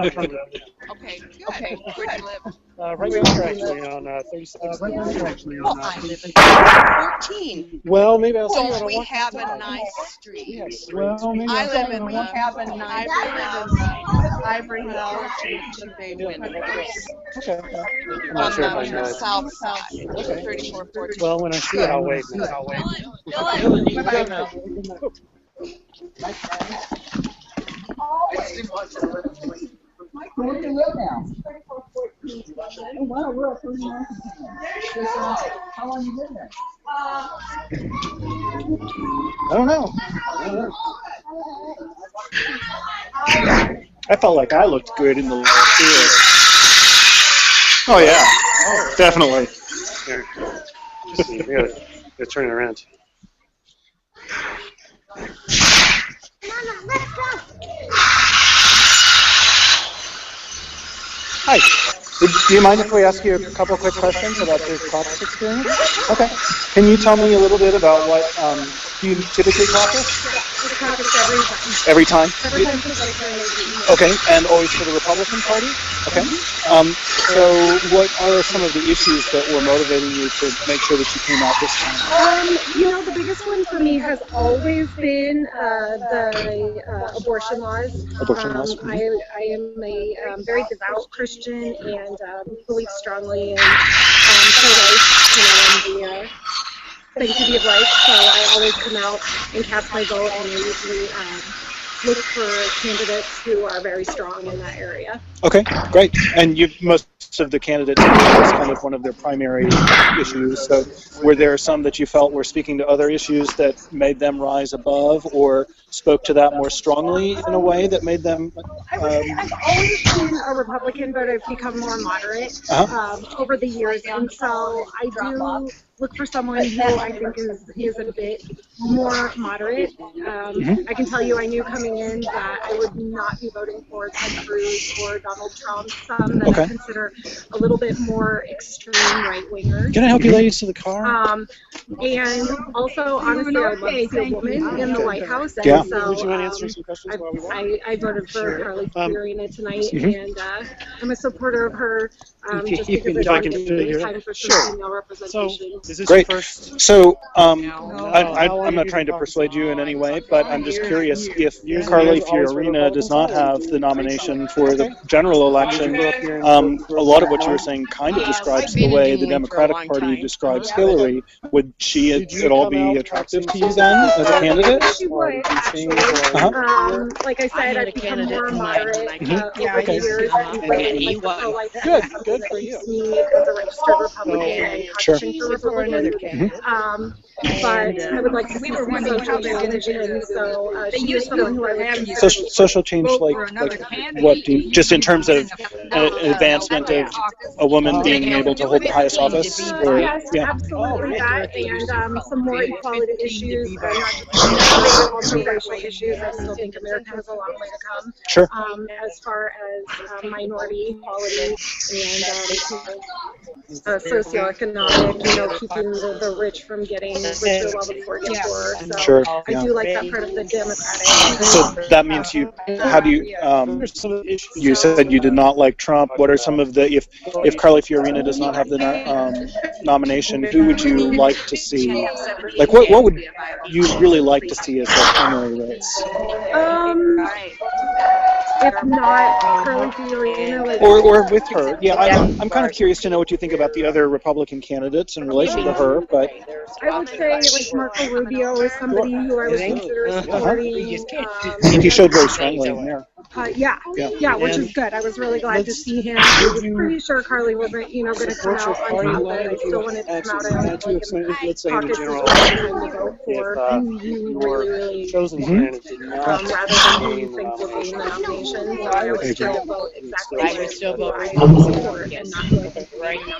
Okay, Okay, where do you live? Right here, actually, on 36th. I live in 14. Well, maybe I'll see you. Don't we have a nice street? Yes. Well, maybe I live in Ivory House and Bay Windows. Okay. I'm On not sure if I know the it. south side. Okay. 3414. Well, when I see it, I'll wait. Mike, where do you live now? Oh, wow, we're up 39. How long you been there? I don't know. I felt like I looked good in the last year. Oh yeah, definitely. Here. Just see. We gotta turn it around. Hi. Do you mind if we ask you a couple quick questions about your caucus experience? Okay. Can you tell me a little bit about what you typically caucus? Every time? Okay, and always for the Republican Party? Okay. So what are some of the issues that were motivating you to make sure that you came out this time? The biggest one for me has always been the abortion laws. Abortion laws? I am a very devout Christian and believe strongly in pro-life, and the sanctity of life. So I always come out and cast my vote, and I usually look for candidates who are very strong in that area. Okay, great. And most of the candidates was kind of one of their primary issues. So were there some that you felt were speaking to other issues that made them rise above, or spoke to that more strongly in a way that made them? I've always been a Republican, but I've become more moderate over the years, and so I do look for someone who I think is a bit more moderate. I can tell you, I knew coming in that I would not be voting for Ted Cruz or Donald Trump, some that I consider a little bit more extreme right-wingers. Can I help you ladies to the car? And also, honestly, I'd love to see a woman in the White House. And Yeah. so, Would you want to answer some questions while we walk? I voted for Carly Fiorina tonight, and I'm a supporter of her just because I think it's time for some female representation. Is this Great. your first? So, I'm not trying to persuade you in any way, but I'm just curious if Carly Fiorina does not have the nomination for the general election. A lot of what you were saying kind of describes the way the Democratic Party describes Hillary. Would she at all be attractive to you then as a candidate? She would, actually. Like I said, I've become more moderate over the years. Good for you. Me as a registered Republican and caucusing for Republican. But I would like to see some social change, and so she is someone who I would consider. Social change, like what? Just in terms of advancement of a woman being able to hold the highest office? Or, yes, absolutely that, and some more equality issues, not just also racial issues. I still think America has a long way to come. Sure. As far as minority equality and socioeconomic, keeping the rich from getting richer while the poor get poorer. So sure. I do like that part of the Democratic. So that means you said you did not like Trump. What are some of the, if Carly Fiorina does not have the nomination, who would you like to see? Like, what would you really like to see as a primary race? If not Carly Fiorina, or with her. Yeah, I'm kind of curious to know what you think about the other Republican candidates in relation to her, but I would say like Marco Rubio is somebody who I would consider supporting. He showed very strongly in there. Yeah, which is good. I was really glad to see him. I was pretty sure Carly wasn't, going to come out on top, but I still wanted to come out and caucus is time to vote for who you really rather than who you think will gain the nomination. So I would still vote exactly I would still vote support and not who I think right now.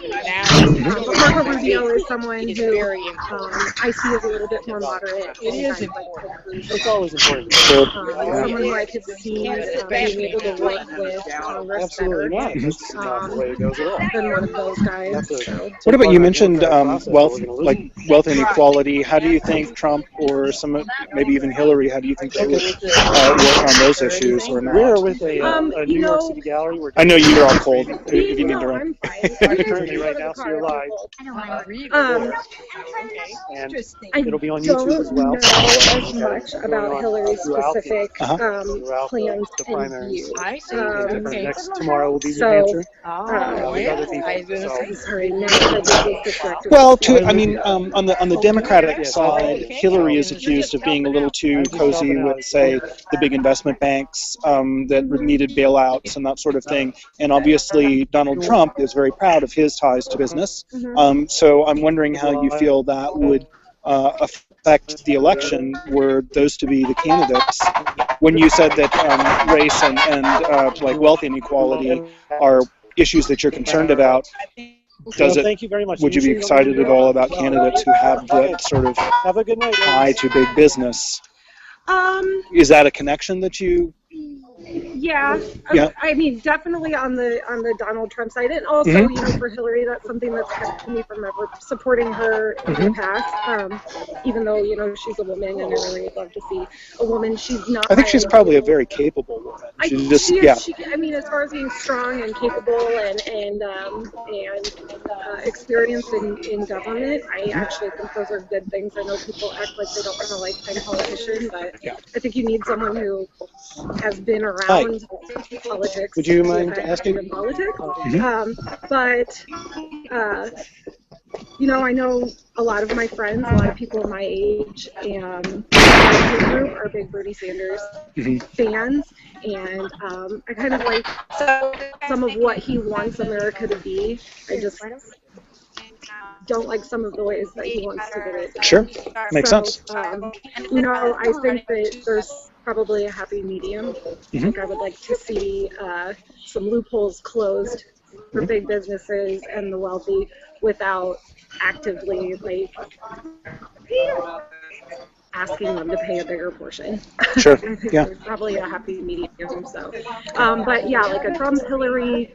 But Marco Rubio is someone who I see as a little bit more moderate. It is important. It's always important. Someone who I could see being able to work with Congress better than one of those guys. What about, you mentioned wealth inequality. How do you think Trump or maybe even Hillary, how do you think they would work on those issues or not? We're with a New York City gallery. I know you're all cold. If you need to run. Currently right now, so you're live. And it'll be on YouTube as well. I don't know as much about Hillary's specific plans and views. Tomorrow will be New Hampshire. Well, on the Democratic side, Hillary is accused of being a little too cozy with, say, the big investment banks that needed bailouts and that sort of thing. And obviously, Donald Trump is very proud of his ties to business. So I'm wondering how you feel that would affect the election were those to be the candidates. When you said that race and like wealth inequality are issues that you're concerned about, thank you very much. Would you be excited at all about candidates who have that sort of tie to big business? Is that a connection that you? Yeah. I mean, definitely on the Donald Trump side, and also for Hillary, that's something that's kept me from ever supporting her in the past. Even though she's a woman, and I really would love to see a woman. She's not. I think she's probably a very capable woman. I mean, as far as being strong and capable and experienced in government, I actually think those are good things. I know people act like they don't want a lifetime politician, but I think you need someone who has been around politics. Would you mind asking? Politics, but I know a lot of my friends, a lot of people my age, and my group are big Bernie Sanders fans, and I kind of like some of what he wants America to be. I just don't like some of the ways that he wants to do it. Sure, makes sense. I think that there's probably a happy medium. I think I would like to see some loopholes closed for big businesses and the wealthy without actively asking them to pay a bigger portion. Sure. I think there's probably a happy medium. So, but yeah, like a Trump-Hillary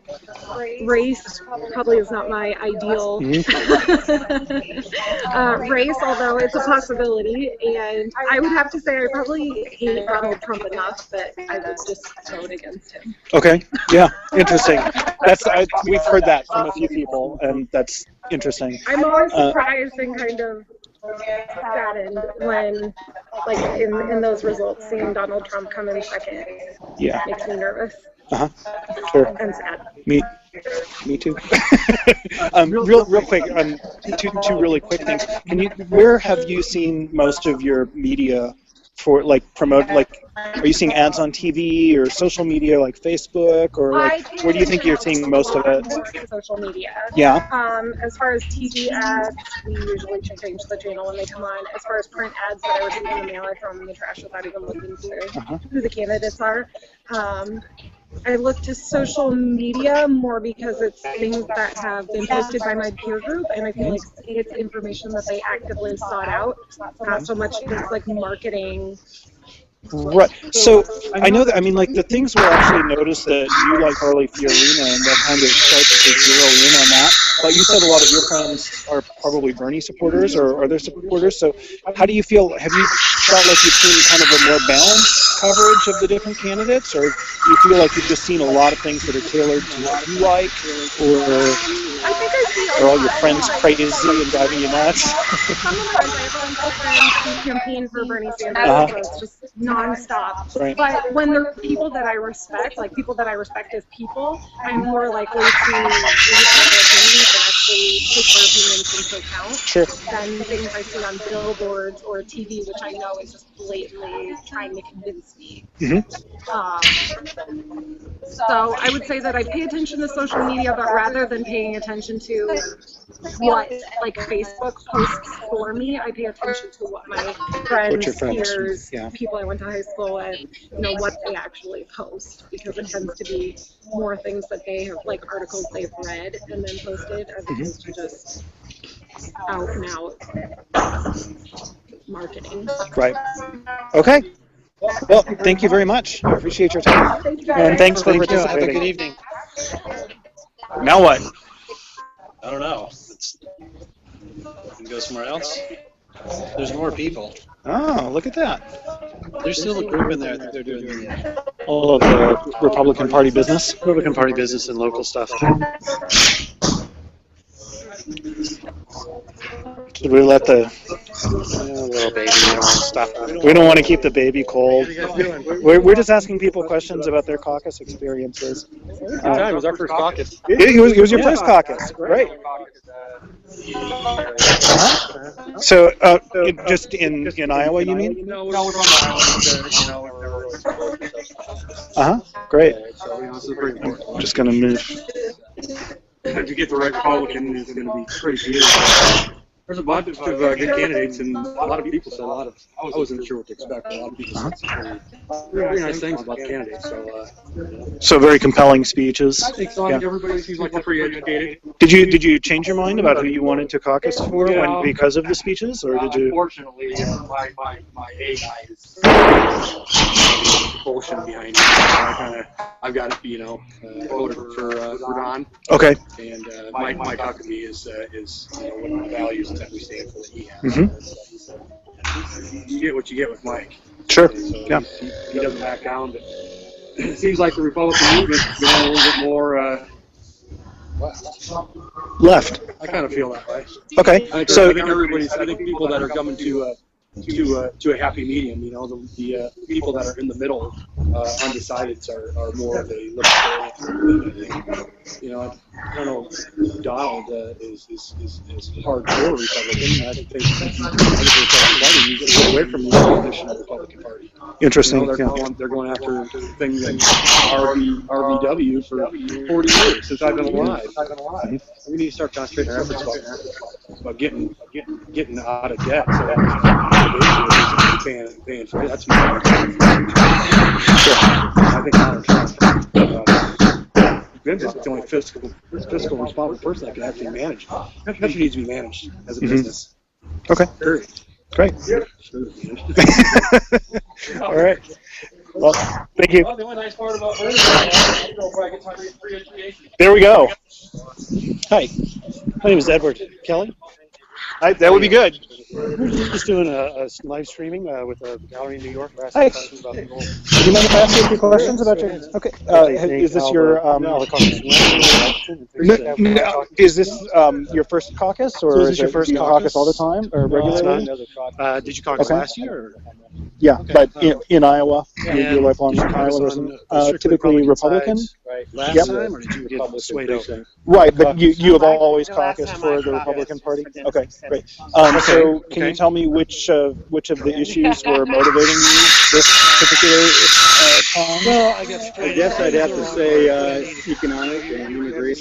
race probably is not my ideal race, although it's a possibility. And I would have to say I probably hate Donald Trump enough that I would just vote against him. Okay. Yeah. Interesting. We've heard that from a few people, and that's interesting. I'm always surprised and kind of saddened when, like, in those results, seeing Donald Trump come in second makes me nervous. Sure. And sad. Me too. Real quick. Two really quick things. Where have you seen most of your media for, like, promote? Like, are you seeing ads on TV or social media, like Facebook, or like, where do you think you're seeing most of it? Social media. Yeah. As far as TV ads, we usually change the channel when they come on. As far as print ads that I receive in the mail, I throw them in the trash without even looking to who the candidates are. I look to social media more because it's things that have been posted by my peer group, and I feel like it's information that they actively sought out, not so much just like marketing. Right. So I know that, I mean, like, the things where I actually noticed that you like Harley Fiorina, and that kind of starts to zero in on that. But you said a lot of your friends are probably Bernie supporters or other supporters. So how do you feel? Have you felt like you've seen kind of a more balanced coverage of the different candidates, or do you feel like you've just seen a lot of things that are tailored to what you like, or are all your friends crazy and driving you nuts? Some of my friends who campaign for Bernie Sanders, so it's just nonstop. Right. But when they're people that I respect, like people that I respect as people, I'm more likely to read their opinions and actually take their opinions into account than things I see on billboards or TV, which I know is just blatantly trying to convince me. So I would say that I pay attention to social media, but rather than paying attention to what, like, Facebook posts for me, I pay attention to what my friends, peers, people I went to high school with, what they actually post, because it tends to be more things that they have, like, articles they've read and then posted, as opposed to just out and out marketing. Right. Okay. Well, thank you very much. I appreciate your time. And thanks for participating. Have a good evening. Now what? I don't know. We can go somewhere else. There's more people. Oh, look at that. There's still a group in there. I think they're doing the all of the Republican Party business. Republican Party business and local stuff. Should we let the little baby? We don't want to stop. We don't want to keep the baby cold. We're just asking people questions about their caucus experiences. It was our first caucus. It was your first caucus, right? So, just in Iowa, you mean? No, we're from Iowa. Great. So, this is pretty important. Just gonna move. If you get the right Republican, it's going to be pretty good. There's a bunch of good candidates, and a lot of people said I wasn't sure what to expect. A lot of people said some very nice things about the candidates. So very compelling speeches. I think so. I think everybody seems like they're pretty educated. Did you change your mind about who you wanted to caucus for because of the speeches, or did you? Unfortunately, my A guy is bullshit behind me. I've got to voted for Don. Okay. And Mike Huckabee is one of the values that we stand for that he has. You get what you get with Mike. Sure. So he doesn't back down, but it seems like the Republican movement is going a little bit more left. I kind of feel that way. Okay. I think people that are coming to a happy medium, the people that are in the middle, undecideds are more of a libertarian. I don't know. Donald is hardcore Republican. I think the Republican Party needs to get away from the position of the Republican Party. Interesting. They're going after things like RVW for 40 years since I've been alive. We need to start concentrating our efforts about getting out of debt. So paying for it. That's my I think Donald Trump. Vince is the only fiscal responsible person that can actually manage. The country needs to be managed as a business. Okay. Period. Great. All right. Well, thank you. Well, the only nice part about Bernie is free education. There we go. Hi. My name is Edward Kelly. That would be good. We're just doing a live streaming with a gallery in New York. We're Hi. asking questions about people. Do you mind if I ask you a few questions about your? Okay. Is this your? Is this your first caucus, or So is this is your it first you caucus all the time, or No, it's regularly? not. Did you caucus Okay. last year? Or? Yeah, Okay. but in Iowa, And your lifelong did you caucus Iowa on resident, the strictly typically Republican. Right. Last Yep. time, or did you get swayed over? Right, but you have always caucused for the Republican Party. Okay, great. So can you tell me which of the issues were motivating you this particular time? Well, I guess I'd have to say economic and immigration.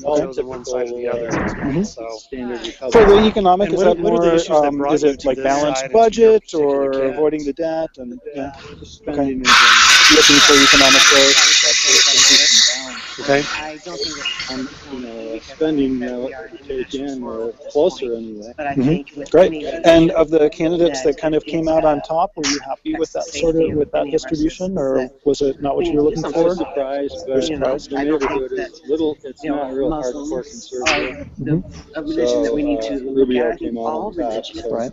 All on one side or the other. So standard Republican. For the economic, And is what that are the more? issues that brought Is you it to like this balanced side and to your budget particular or candidate? avoiding the debt and Spending looking for economic growth? Okay. Spending what we take in or closer anyway. Great. And of the candidates that kind of came out on top, were you happy with that with that distribution, or was it not what you were looking I'm for? surprised, You're but surprised? the neighborhood is little. It's not real hardcore conservative. So Rubio came out on top. So Right.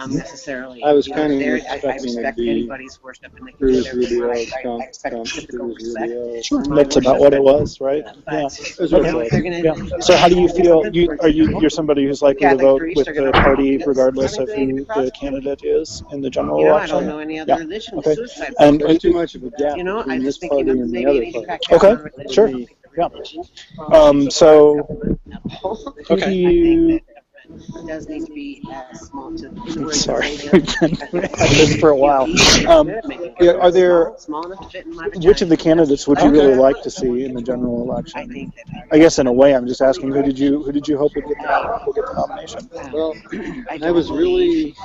Necessarily. I was kind of I expecting it to respect be anybody's worship in the Cruz, community. Rubio, I Trump, expect it to go Cruz, respect. Rubio. That's about what it was, right? Yeah. It was Okay. really Yeah. So how do you feel? You're somebody who's likely to vote with the party regardless of who the candidate is in the general I election? don't know any other Yeah. religion. Okay. Suicide. And There's too much of a gap You know, I between this just think, party you know, and the maybe other we need to party. back okay, down on religion. sure. Yeah. So who do you? It does need to be small to. Sorry, we've been at this for a while. Are there? Which of the candidates would you really like to see in the general election? I guess in a way, I'm just asking who did you hope would get the nomination? Well, I was really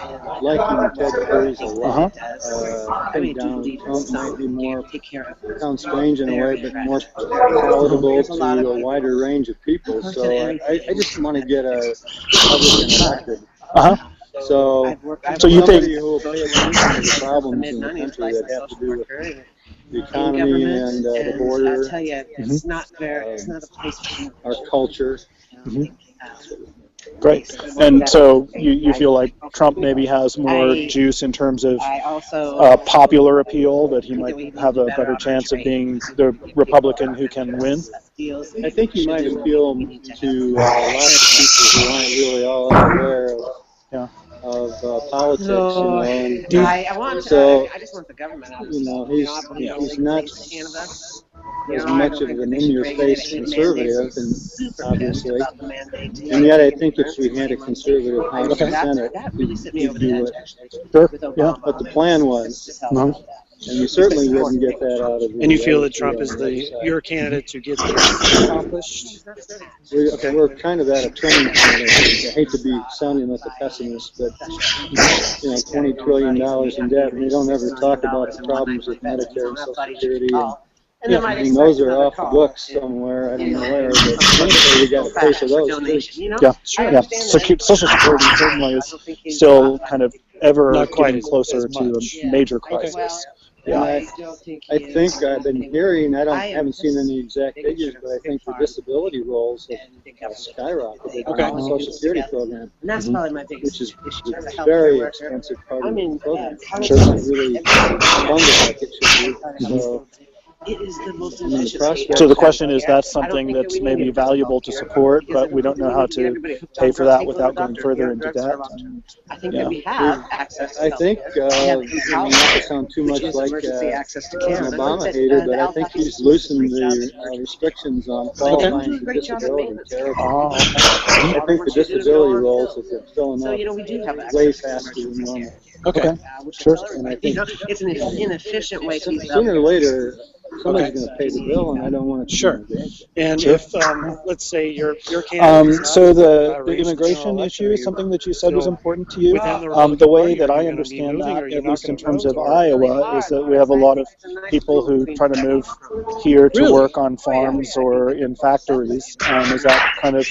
liking Ted Cruz a lot. I think Donald Trump might be more, sounds strange in a way, but more palatable to a wider range of people. So I just want to get a Republican elected. So you think who will pay attention to the problems in the country that have to do with the economy and the border, I tell you, it's not fair. It's not a place for our culture. Great. And so you feel like Trump maybe has more juice in terms of popular appeal, that he might have a better chance of being the Republican who can win? I think he might appeal to a lot of people who aren't really all aware of politics. And I just want the government out. He's not as much of an in-your-face conservative, and obviously, and yet I think if we had a conservative House and Senate, he'd do what the plan was. And you certainly wouldn't get that out of him. And you feel that Trump is your candidate to get this accomplished? We're kind of at a turning point. I hate to be sounding like a pessimist, but $20 trillion in debt, and we don't ever talk about the problems with Medicare and Social Security. And those are off the books somewhere. I don't know where, but someday we got to pay for those too. Yeah, yeah. So Social Security certainly is still kind of ever getting closer to a major crisis. Yeah, I think I've been hearing, I haven't seen any exact figures, but I think the disability rolls have skyrocketed on the Social Security program, And that's probably my biggest which is issue. a very expensive part of the program. Sure. It's really funded like it should be. So, it is the most efficient. So the question is, that's something that's maybe valuable to support, but we don't know how to pay for that without going further into debt. I think that we have access to I think, not to sound too much like an Obama hater, but I think he's loosened the restrictions on qualifying for disability. I think the disability rolls, if they're filling up, way faster than normal. Okay, sure. And I think it's an inefficient way to sooner or later, somebody's going to pay the bill, and I don't want to. Sure. And if, let's say, your candidate. So the immigration issue is something that you said was important to you. The way that I understand that, at least in terms of Iowa, is that we have a lot of people who try to move here to work on farms or in factories. Is that kind of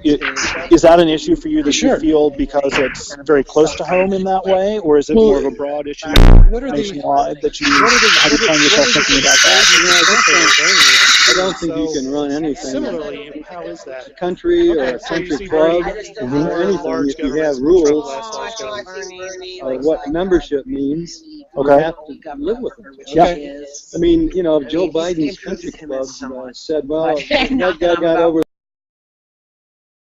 is that an issue for you that you feel because it's very close to home in that way, or is it more of a broad issue nationwide that you have you find yourself thinking about? about that. I don't think you can run anything. Similarly, how is that? Country or a Okay, so you country see club Bernie, or anything, large if you have governments rules control last of what membership means, Okay. you have to live with them. Yeah. I mean, you know, if Joe Biden's country club said, well, that guy got over